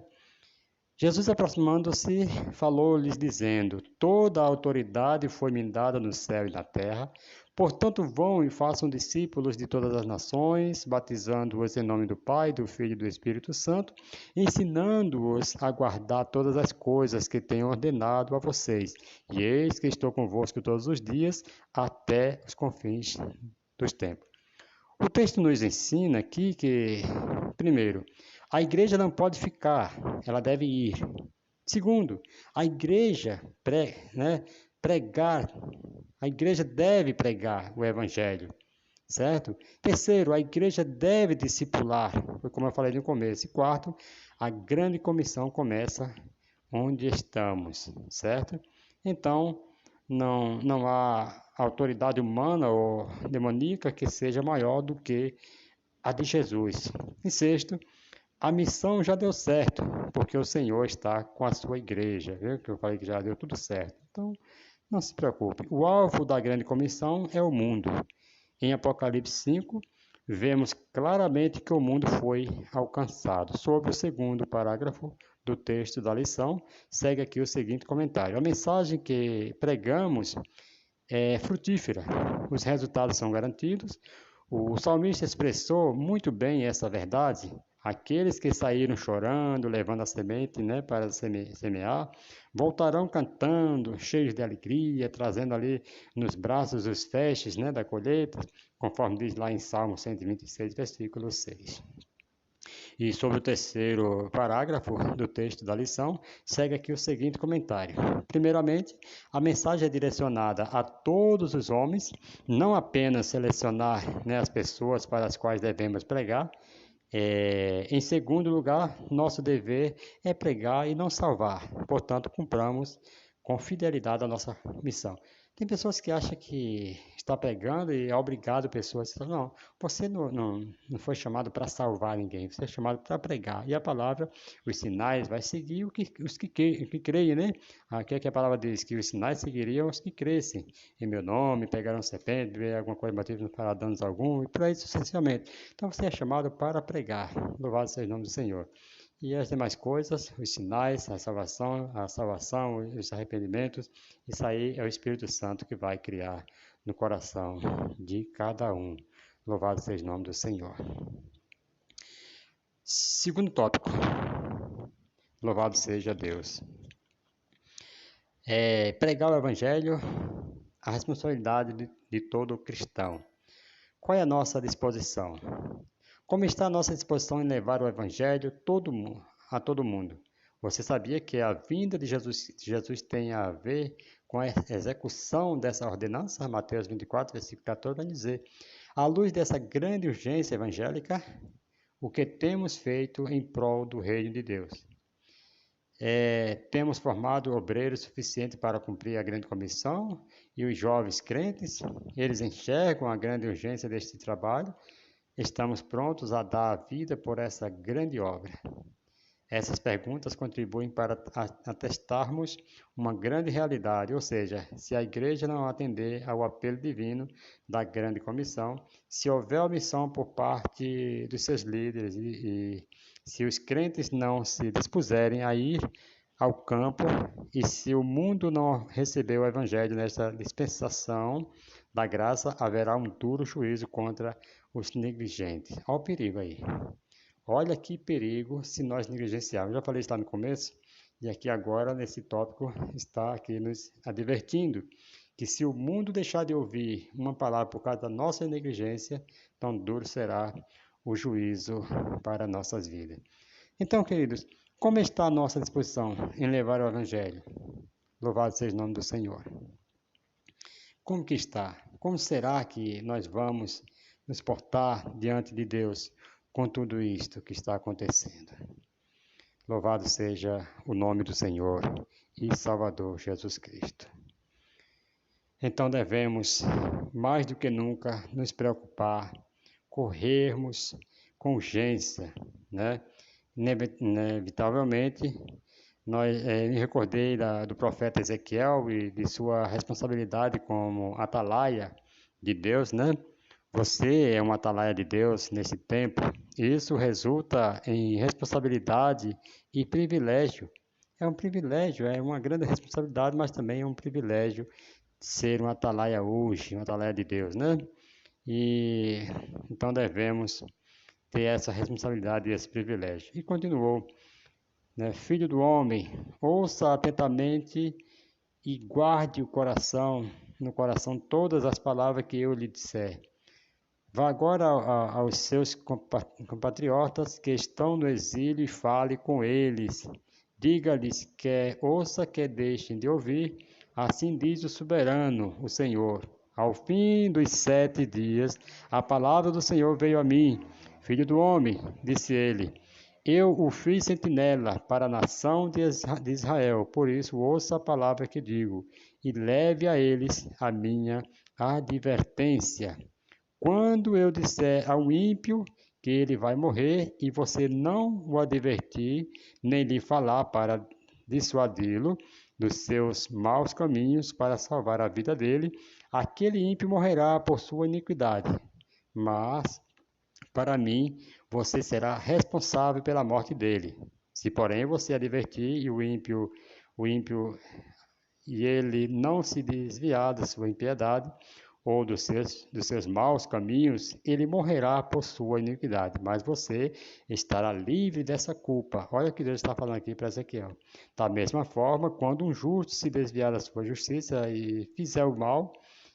[SPEAKER 1] Jesus, aproximando-se, falou-lhes dizendo: toda a autoridade foi-me dada no céu e na terra. Portanto, vão e façam discípulos de todas as nações, batizando-os em nome do Pai, do Filho e do Espírito Santo, ensinando-os a guardar todas as coisas que tenho ordenado a vocês. E eis que estou convosco todos os dias, até os confins dos tempos. O texto nos ensina aqui que, primeiro, a igreja não pode ficar, ela deve ir. Segundo, a igreja a igreja deve pregar o evangelho, certo? Terceiro, a igreja deve discipular, como eu falei no começo. E quarto, a grande comissão começa onde estamos, certo? Então, não há autoridade humana ou demoníaca que seja maior do que a de Jesus. E sexto, a missão já deu certo, porque o Senhor está com a sua igreja, viu? Que eu falei que já deu tudo certo. Então, não se preocupe. O alvo da grande comissão é o mundo. Em Apocalipse 5, vemos claramente que o mundo foi alcançado. Sobre o segundo parágrafo do texto da lição, segue aqui o seguinte comentário. A mensagem que pregamos é frutífera, os resultados são garantidos. O salmista expressou muito bem essa verdade. Aqueles que saíram chorando, levando a semente, né, para semear, voltarão cantando, cheios de alegria, trazendo ali nos braços os feixes, né, da colheita, conforme diz lá em Salmo 126, versículo 6. E sobre o terceiro parágrafo do texto da lição, segue aqui o seguinte comentário. Primeiramente, a mensagem é direcionada a todos os homens, não apenas selecionar, né, as pessoas para as quais devemos pregar. Em segundo lugar, nosso dever é pregar e não salvar. Portanto, cumpramos com fidelidade a nossa missão. Tem pessoas que acham que está pregando e é obrigado pessoas. Não, você não foi chamado para salvar ninguém, você é chamado para pregar. E a palavra, os sinais, vai seguir os que creem, né? Aqui é que a palavra diz que os sinais seguiriam os que crescem. Em meu nome, pegarão serpente, ver alguma coisa batida, não fará danos algum, e por aí sucessivamente. Então você é chamado para pregar. Louvado seja o nome do Senhor. E as demais coisas, os sinais, a salvação, os arrependimentos, isso aí é o Espírito Santo que vai criar no coração de cada um. Louvado seja o nome do Senhor. Segundo tópico. Louvado seja Deus. Pregar o Evangelho, a responsabilidade de todo cristão. Qual é a nossa disposição? Como está a nossa disposição em levar o Evangelho a todo mundo? Você sabia que a vinda de Jesus tem a ver com a execução dessa ordenança? Mateus 24, versículo 14, vai dizer: à luz dessa grande urgência evangélica, o que temos feito em prol do reino de Deus? Temos formado obreiros suficientes para cumprir a grande comissão? E os jovens crentes, eles enxergam a grande urgência deste trabalho? Estamos prontos a dar a vida por essa grande obra. Essas perguntas contribuem para atestarmos uma grande realidade, ou seja, se a igreja não atender ao apelo divino da grande comissão, se houver omissão por parte dos seus líderes e se os crentes não se dispuserem a ir ao campo e se o mundo não receber o evangelho nesta dispensação da graça, haverá um duro juízo contra os negligentes. Olha o perigo aí. Olha que perigo se nós negligenciarmos. Eu já falei isso lá no começo, e aqui agora, nesse tópico, está aqui nos advertindo que se o mundo deixar de ouvir uma palavra por causa da nossa negligência, tão duro será o juízo para nossas vidas. Então, queridos, como está a nossa disposição em levar o Evangelho? Louvado seja o nome do Senhor. Como que está? Como será que nós vamos nos portar diante de Deus com tudo isto que está acontecendo? Louvado seja o nome do Senhor e Salvador Jesus Cristo. Então devemos, mais do que nunca, nos preocupar, corrermos com urgência, né? Inevitavelmente, me recordei do profeta Ezequiel e de sua responsabilidade como atalaia de Deus, né? Você é um atalaia de Deus nesse tempo. Isso resulta em responsabilidade e privilégio. É um privilégio, é uma grande responsabilidade, mas também é um privilégio ser um atalaia hoje, um atalaia de Deus, né? E então devemos ter essa responsabilidade e esse privilégio. E continuou, né? Filho do homem, ouça atentamente e guarde no coração todas as palavras que eu lhe disser. Vá agora aos seus compatriotas que estão no exílio e fale com eles. Diga-lhes quer ouça, quer deixem de ouvir. Assim diz o soberano, o Senhor. Ao fim dos 7 dias, a palavra do Senhor veio a mim. Filho do homem, disse ele, eu o fiz sentinela para a nação de Israel. Por isso, ouça a palavra que digo e leve a eles a minha advertência. Quando eu disser ao ímpio que ele vai morrer e você não o advertir, nem lhe falar para dissuadi-lo dos seus maus caminhos para salvar a vida dele, aquele ímpio morrerá por sua iniquidade. Mas, para mim, você será responsável pela morte dele. Se, porém, você advertir e o ímpio e ele não se desviar da sua impiedade, ou dos seus maus caminhos, ele morrerá por sua iniquidade, mas você estará livre dessa culpa. Olha o que Deus está falando aqui para Ezequiel. Da mesma forma, quando um justo se desviar da sua justiça e fizer o mal,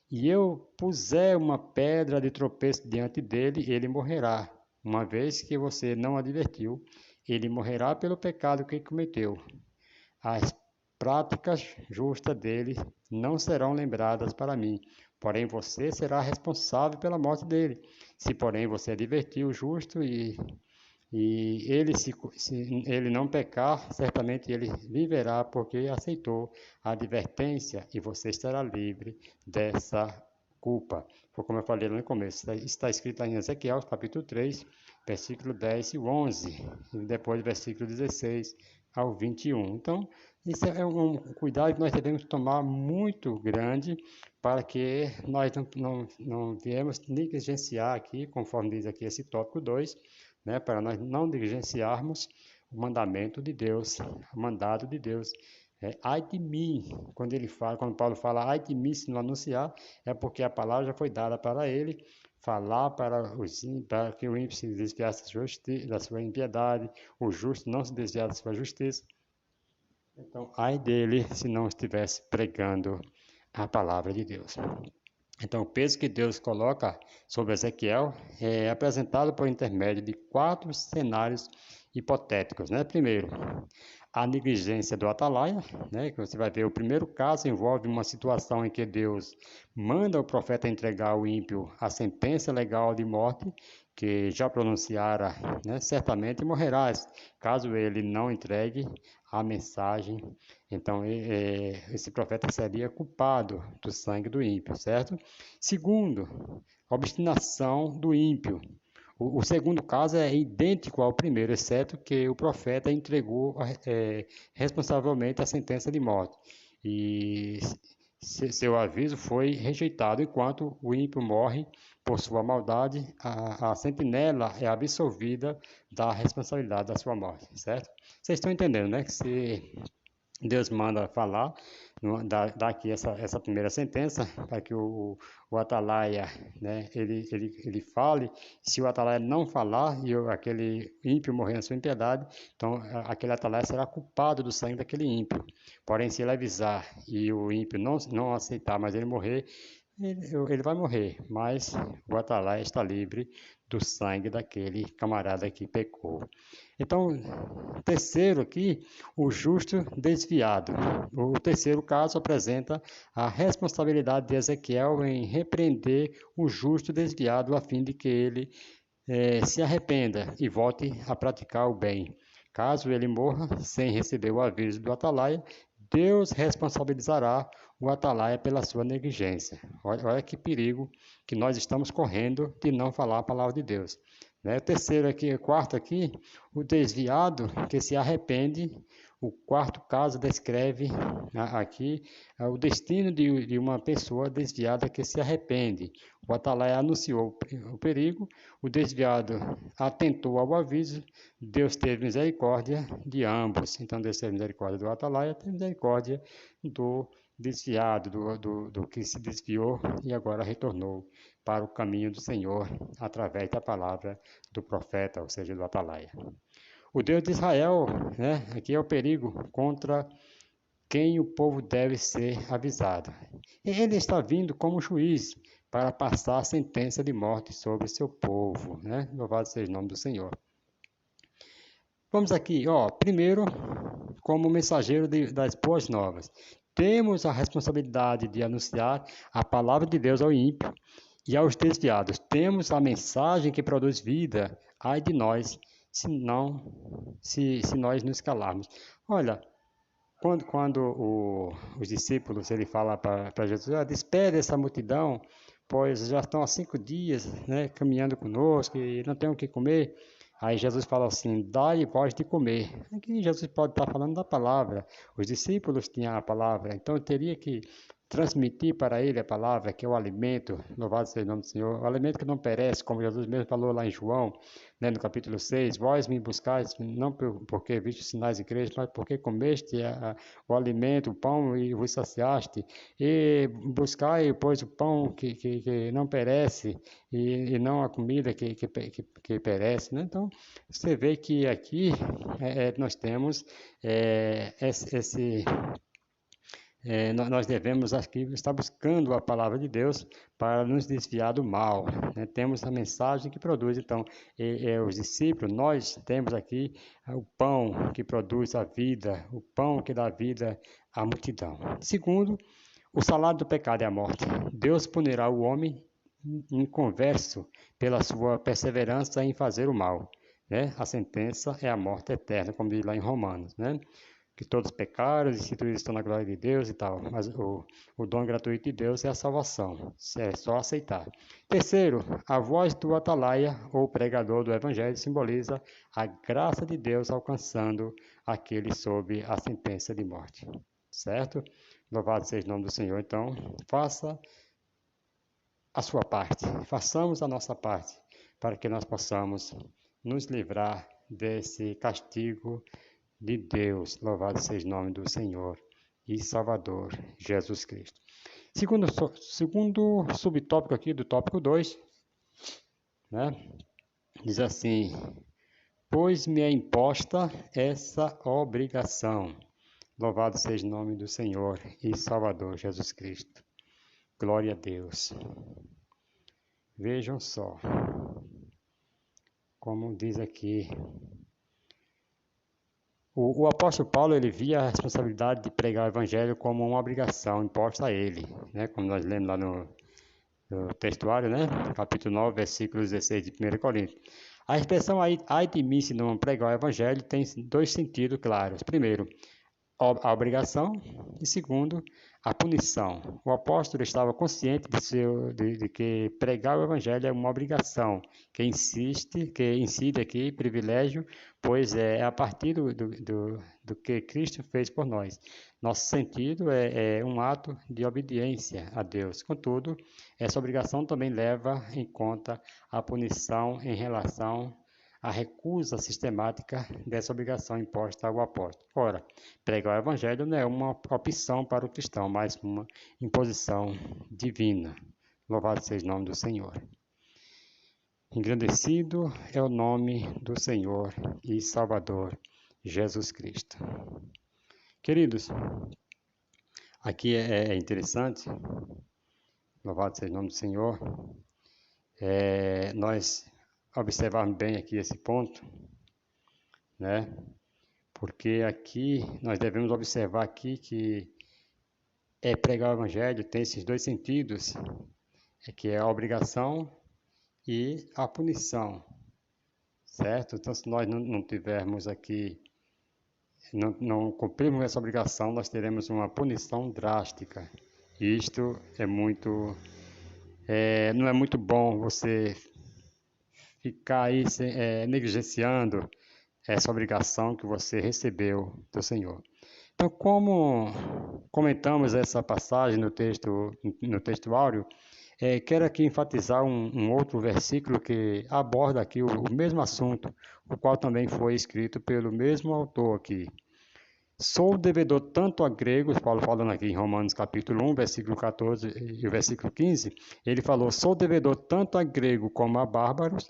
[SPEAKER 1] e eu puser uma pedra de tropeço diante dele, ele morrerá. Uma vez que você não advertiu, ele morrerá pelo pecado que cometeu. As práticas justas dele não serão lembradas para mim, porém você será responsável pela morte dele. Se, porém, você advertir o justo e se ele não pecar, certamente ele viverá, porque aceitou a advertência e você estará livre dessa culpa. Foi como eu falei no começo, está escrito lá em Ezequiel, capítulo 3, versículo 10 e 11, e depois versículo 16 ao 21. Então, isso é um cuidado que nós devemos tomar muito grande para que nós não viemos negligenciar aqui, conforme diz aqui esse tópico 2, né, para nós não negligenciarmos o mandamento de Deus, o mandado de Deus. Ai de mim, quando Paulo fala ai de mim se não anunciar, é porque a palavra já foi dada para ele, falar para que o ímpio se desviasse da sua impiedade, o justo não se desviar da sua justiça. Então, ai dele se não estivesse pregando a palavra de Deus. Então, o peso que Deus coloca sobre Ezequiel é apresentado por intermédio de 4 cenários hipotéticos, né? Primeiro, a negligência do atalaia, né? Que você vai ver, o primeiro caso envolve uma situação em que Deus manda o profeta entregar ao ímpio a sentença legal de morte, que já pronunciara, né? Certamente morrerás, caso ele não entregue a mensagem. Então, esse profeta seria culpado do sangue do ímpio, certo? Segundo, a obstinação do ímpio. O segundo caso é idêntico ao primeiro, exceto que o profeta entregou responsavelmente a sentença de morte. E seu aviso foi rejeitado, enquanto o ímpio morre por sua maldade, a sentinela é absolvida da responsabilidade da sua morte, certo? Vocês estão entendendo, né? Que se Deus manda falar, dá aqui essa primeira sentença, para que o atalaia, né, ele fale. Se o atalaia não falar e aquele ímpio morrer na sua impiedade, então aquele atalaia será culpado do sangue daquele ímpio. Porém, se ele avisar e o ímpio não aceitar, mas ele morrer, ele vai morrer, mas o atalaia está livre do sangue daquele camarada que pecou. Então, terceiro aqui, o justo desviado. O terceiro caso apresenta a responsabilidade de Ezequiel em repreender o justo desviado a fim de que ele se arrependa e volte a praticar o bem. Caso ele morra sem receber o aviso do atalaia, Deus responsabilizará o atalaia pela sua negligência. Olha que perigo que nós estamos correndo de não falar a palavra de Deus. O terceiro aqui, o quarto aqui, o desviado que se arrepende. O quarto caso descreve aqui o destino de uma pessoa desviada que se arrepende. O atalaia anunciou o perigo, o desviado atentou ao aviso, Deus teve misericórdia de ambos. Então, Deus teve misericórdia do atalaia, teve misericórdia do desviado, do que se desviou e agora retornou para o caminho do Senhor através da palavra do profeta, ou seja, do atalaia. O Deus de Israel, né, aqui é o perigo contra quem o povo deve ser avisado. Ele está vindo como juiz para passar a sentença de morte sobre seu povo, né? Louvado seja o nome do Senhor. Vamos aqui, primeiro, como mensageiro das boas novas. Temos a responsabilidade de anunciar a palavra de Deus ao ímpio e aos desviados. Temos a mensagem que produz vida. Ai de nós, se nós nos calarmos. Olha, quando os discípulos, ele fala para Jesus, despede essa multidão, pois já estão há 5 dias, né, caminhando conosco e não tem o que comer. Aí Jesus fala assim, dai voz de comer. Aqui Jesus pode estar falando da palavra. Os discípulos tinham a palavra, então eu teria que transmitir para ele a palavra, que é o alimento, louvado seja o nome do Senhor, o alimento que não perece, como Jesus mesmo falou lá em João, né, no capítulo 6, vós me buscais, não porque viste sinais e creis, mas porque comeste o alimento, o pão e vos saciaste, e buscai, pois, o pão que não perece, e não a comida que perece, né? Então, você vê que aqui nós temos nós devemos aqui estar buscando a palavra de Deus para nos desviar do mal, né? Temos a mensagem que produz, então, os discípulos, nós temos aqui o pão que produz a vida, o pão que dá vida à multidão. Segundo, o salário do pecado é a morte. Deus punirá o homem inconverso pela sua perseverança em fazer o mal, né? A sentença é a morte eterna, como diz lá em Romanos, né? Que todos pecaram, instituídos estão na glória de Deus e tal, mas o dom gratuito de Deus é a salvação, é só aceitar. Terceiro, a voz do atalaia ou pregador do evangelho simboliza a graça de Deus alcançando aquele sob a sentença de morte, certo? Louvado seja o nome do Senhor. Então, faça a sua parte, façamos a nossa parte, para que nós possamos nos livrar desse castigo de Deus. Louvado seja o nome do Senhor e Salvador Jesus Cristo. Segundo subtópico aqui do tópico 2, né, diz assim, pois me é imposta essa obrigação. Louvado seja o nome do Senhor e Salvador Jesus Cristo. Glória a Deus. Vejam só, como diz aqui, o apóstolo Paulo, ele via a responsabilidade de pregar o evangelho como uma obrigação imposta a ele, né? Como nós lemos lá no textuário, né? Capítulo 9, versículo 16 de 1 Coríntios. A expressão ai de mim se não pregar o evangelho tem 2 sentidos claros. Primeiro, a obrigação e segundo, a punição. O apóstolo estava consciente de que pregar o evangelho é uma obrigação, que incide aqui privilégio, pois é a partir do que Cristo fez por nós. Nosso sentido é um ato de obediência a Deus. Contudo, essa obrigação também leva em conta a punição em relação à recusa sistemática dessa obrigação imposta ao apóstolo. Ora, pregar o evangelho não é uma opção para o cristão, mas uma imposição divina. Louvado seja o nome do Senhor. Engrandecido é o nome do Senhor e Salvador Jesus Cristo. Queridos, aqui é interessante, louvado seja o nome do Senhor, nós observarmos bem aqui esse ponto, né? Porque aqui nós devemos observar aqui que pregar o evangelho tem esses dois sentidos, que é a obrigação e a punição, certo? Então, se nós não tivermos aqui, não cumprirmos essa obrigação, nós teremos uma punição drástica. E isto não é muito bom você ficar aí negligenciando essa obrigação que você recebeu do Senhor. Então, como comentamos essa passagem no texto áureo, quero aqui enfatizar um outro versículo que aborda aqui o mesmo assunto, o qual também foi escrito pelo mesmo autor aqui. Sou devedor tanto a gregos, Paulo falando aqui em Romanos capítulo 1, versículo 14 e o versículo 15, ele falou, sou devedor tanto a grego como a bárbaros,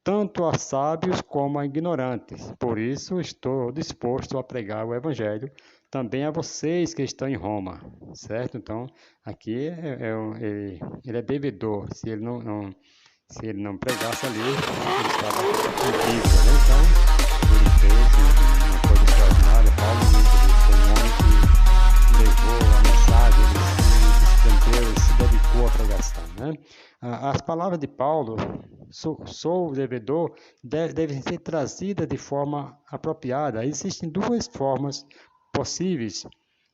[SPEAKER 1] tanto a sábios como a ignorantes. Por isso estou disposto a pregar o evangelho também a vocês que estão em Roma, certo? Então, aqui ele é devedor. Se ele não pregasse ali, ele estava em dívida, né? Então, ele fez uma coisa extraordinária. Paulo foi um homem que levou a mensagem, ele se dedicou à pregação, né? As palavras de Paulo, sou devedor, devem ser trazidas de forma apropriada. Existem duas formas possíveis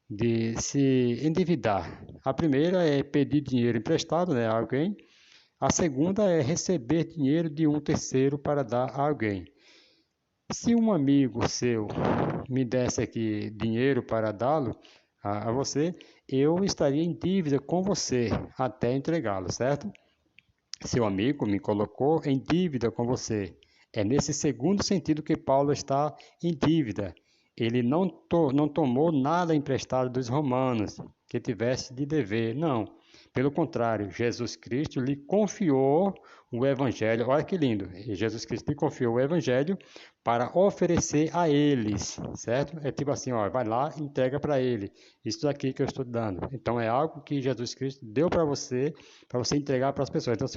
[SPEAKER 1] de se endividar. A primeira é pedir dinheiro emprestado, né, a alguém. A segunda é receber dinheiro de um terceiro para dar a alguém. Se um amigo seu me desse aqui dinheiro para dá-lo a você, eu estaria em dívida com você até entregá-lo, certo? Seu amigo me colocou em dívida com você. É nesse segundo sentido que Paulo está em dívida. Ele não tomou nada emprestado dos romanos que tivesse de dever, não. Pelo contrário, Jesus Cristo lhe confiou o Evangelho. Olha que lindo! Jesus Cristo lhe confiou o Evangelho para oferecer a eles, certo? É tipo assim, ó, vai lá e entrega para ele. Isso aqui que eu estou dando. Então é algo que Jesus Cristo deu para você entregar para as pessoas. Então,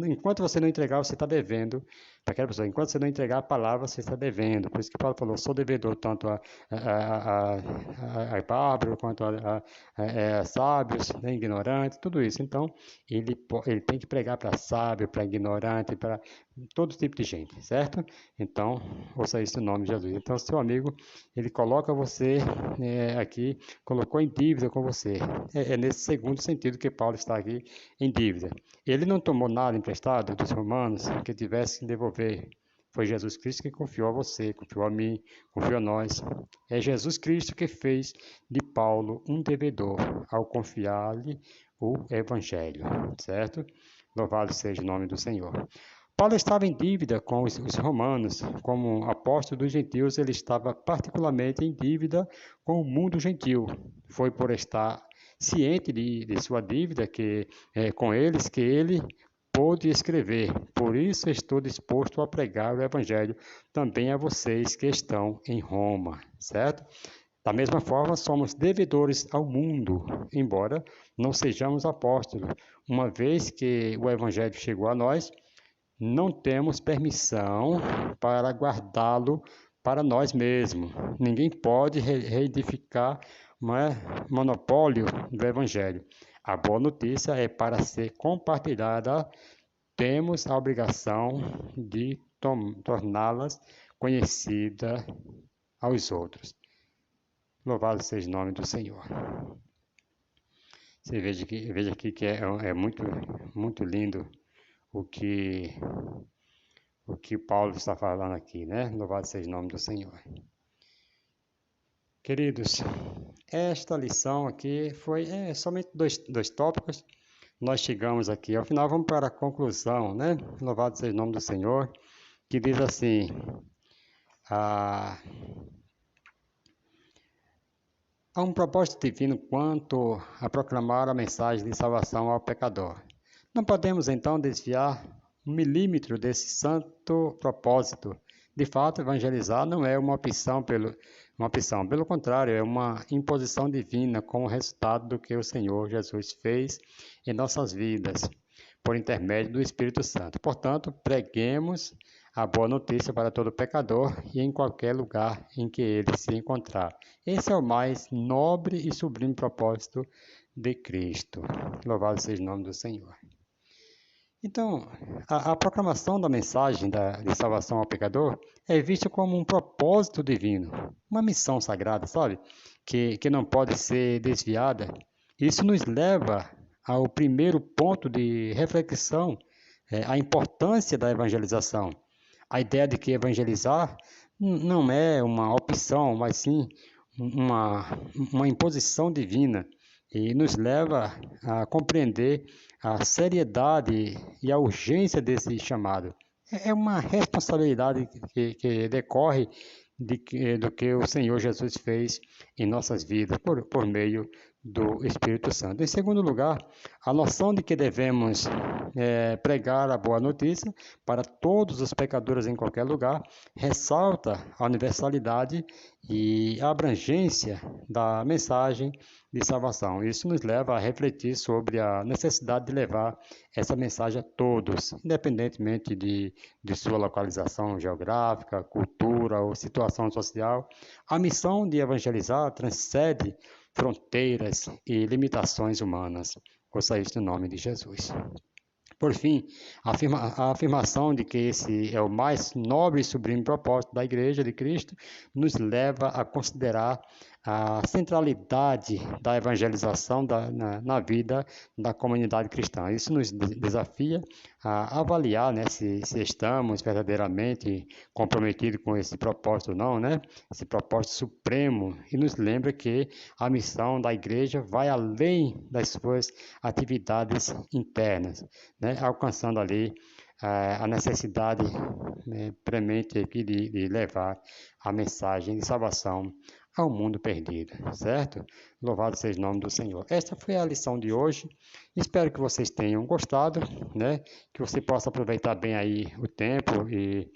[SPEAKER 1] enquanto você não entregar, você está devendo para aquela pessoa. Enquanto você não entregar a palavra, você está devendo. Por isso que Paulo falou, sou devedor tanto a bárbaro quanto a sábios, né, ignorantes, tudo isso. Então, ele tem que pregar para sábio, para ignorante, para todo tipo de gente, certo? Então, ouça isso no nome de Jesus. Então, seu amigo, ele coloca você aqui, colocou em dívida com você. É nesse segundo sentido que Paulo está aqui em dívida. Ele não tomou nada emprestado dos romanos que tivesse que devolver. Foi Jesus Cristo que confiou a você, confiou a mim, confiou a nós. É Jesus Cristo que fez de Paulo um devedor ao confiar-lhe o Evangelho, certo? Louvado seja o nome do Senhor. Paulo estava em dívida com os romanos. Como apóstolo dos gentios, ele estava particularmente em dívida com o mundo gentil. Foi por estar ciente de sua dívida com eles que ele pôde escrever. Por isso estou disposto a pregar o evangelho também a vocês que estão em Roma, certo? Da mesma forma, somos devedores ao mundo, embora não sejamos apóstolos. Uma vez que o evangelho chegou a nós, não temos permissão para guardá-lo para nós mesmos. Ninguém pode reedificar monopólio do Evangelho. A boa notícia é para ser compartilhada. Temos a obrigação de torná-las conhecidas aos outros. Louvado seja o nome do Senhor. Você veja aqui que é muito lindo o que Paulo está falando aqui, né? Louvado seja o nome do Senhor. Queridos, esta lição aqui foi somente dois tópicos. Nós chegamos aqui ao final, vamos para a conclusão, né? Louvado seja o nome do Senhor, que diz assim: há um propósito divino quanto a proclamar a mensagem de salvação ao pecador. Não podemos então desviar 1 milímetro desse santo propósito. De fato, evangelizar não é uma opção, pelo contrário, é uma imposição divina como resultado do que o Senhor Jesus fez em nossas vidas, por intermédio do Espírito Santo. Portanto, preguemos a boa notícia para todo pecador e em qualquer lugar em que ele se encontrar. Esse é o mais nobre e sublime propósito de Cristo. Louvado seja o nome do Senhor. Então, a proclamação da mensagem de salvação ao pecador é vista como um propósito divino, uma missão sagrada, sabe? Que não pode ser desviada. Isso nos leva ao primeiro ponto de reflexão, a importância da evangelização. A ideia de que evangelizar não é uma opção, mas sim uma imposição divina e nos leva a compreender a seriedade e a urgência desse chamado. É uma responsabilidade que decorre do que o Senhor Jesus fez em nossas vidas por meio do Espírito Santo. Em segundo lugar, a noção de que devemos pregar a boa notícia para todos os pecadores em qualquer lugar ressalta a universalidade e a abrangência da mensagem de salvação. Isso nos leva a refletir sobre a necessidade de levar essa mensagem a todos, independentemente de sua localização geográfica, cultura ou situação social. A missão de evangelizar transcende fronteiras e limitações humanas. Ouça isso no nome de Jesus. Por fim, a afirmação de que esse é o mais nobre e sublime propósito da Igreja de Cristo nos leva a considerar a centralidade da evangelização na vida da comunidade cristã. Isso nos desafia a avaliar, né, se estamos verdadeiramente comprometidos com esse propósito ou não, né? Esse propósito supremo, e nos lembra que a missão da igreja vai além das suas atividades internas, né? Alcançando ali a necessidade premente aqui de levar a mensagem de salvação ao mundo perdido, certo? Louvado seja o nome do Senhor. Esta foi a lição de hoje. Espero que vocês tenham gostado, né? Que você possa aproveitar bem aí o tempo e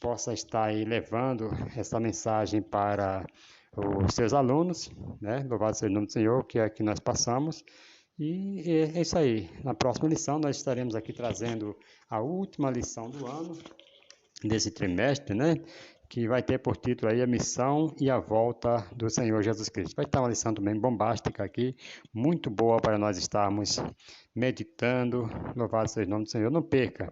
[SPEAKER 1] possa estar aí levando essa mensagem para os seus alunos, né? Louvado seja o nome do Senhor, que é aqui nós passamos. E é isso aí. Na próxima lição nós estaremos aqui trazendo a última lição do ano, desse trimestre, né? Que vai ter por título aí a missão e a volta do Senhor Jesus Cristo. Vai estar uma lição também bombástica aqui, muito boa para nós estarmos meditando. Louvado seja o nome do Senhor. Não perca.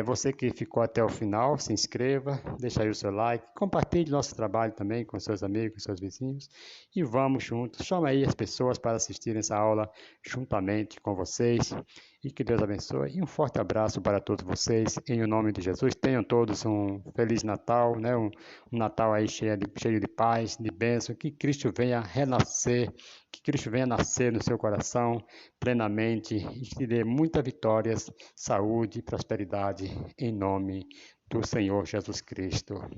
[SPEAKER 1] Você que ficou até o final, se inscreva, deixa aí o seu like, compartilhe nosso trabalho também com seus amigos, com seus vizinhos e vamos juntos. Chama aí as pessoas para assistirem essa aula juntamente com vocês e que Deus abençoe. E um forte abraço para todos vocês, em nome de Jesus. Tenham todos um Feliz Natal, né? Um Natal aí cheio de paz, de bênção, que Cristo venha renascer, que Cristo venha nascer no seu coração plenamente e te dê muitas vitórias, saúde e prosperidade em nome do Senhor Jesus Cristo.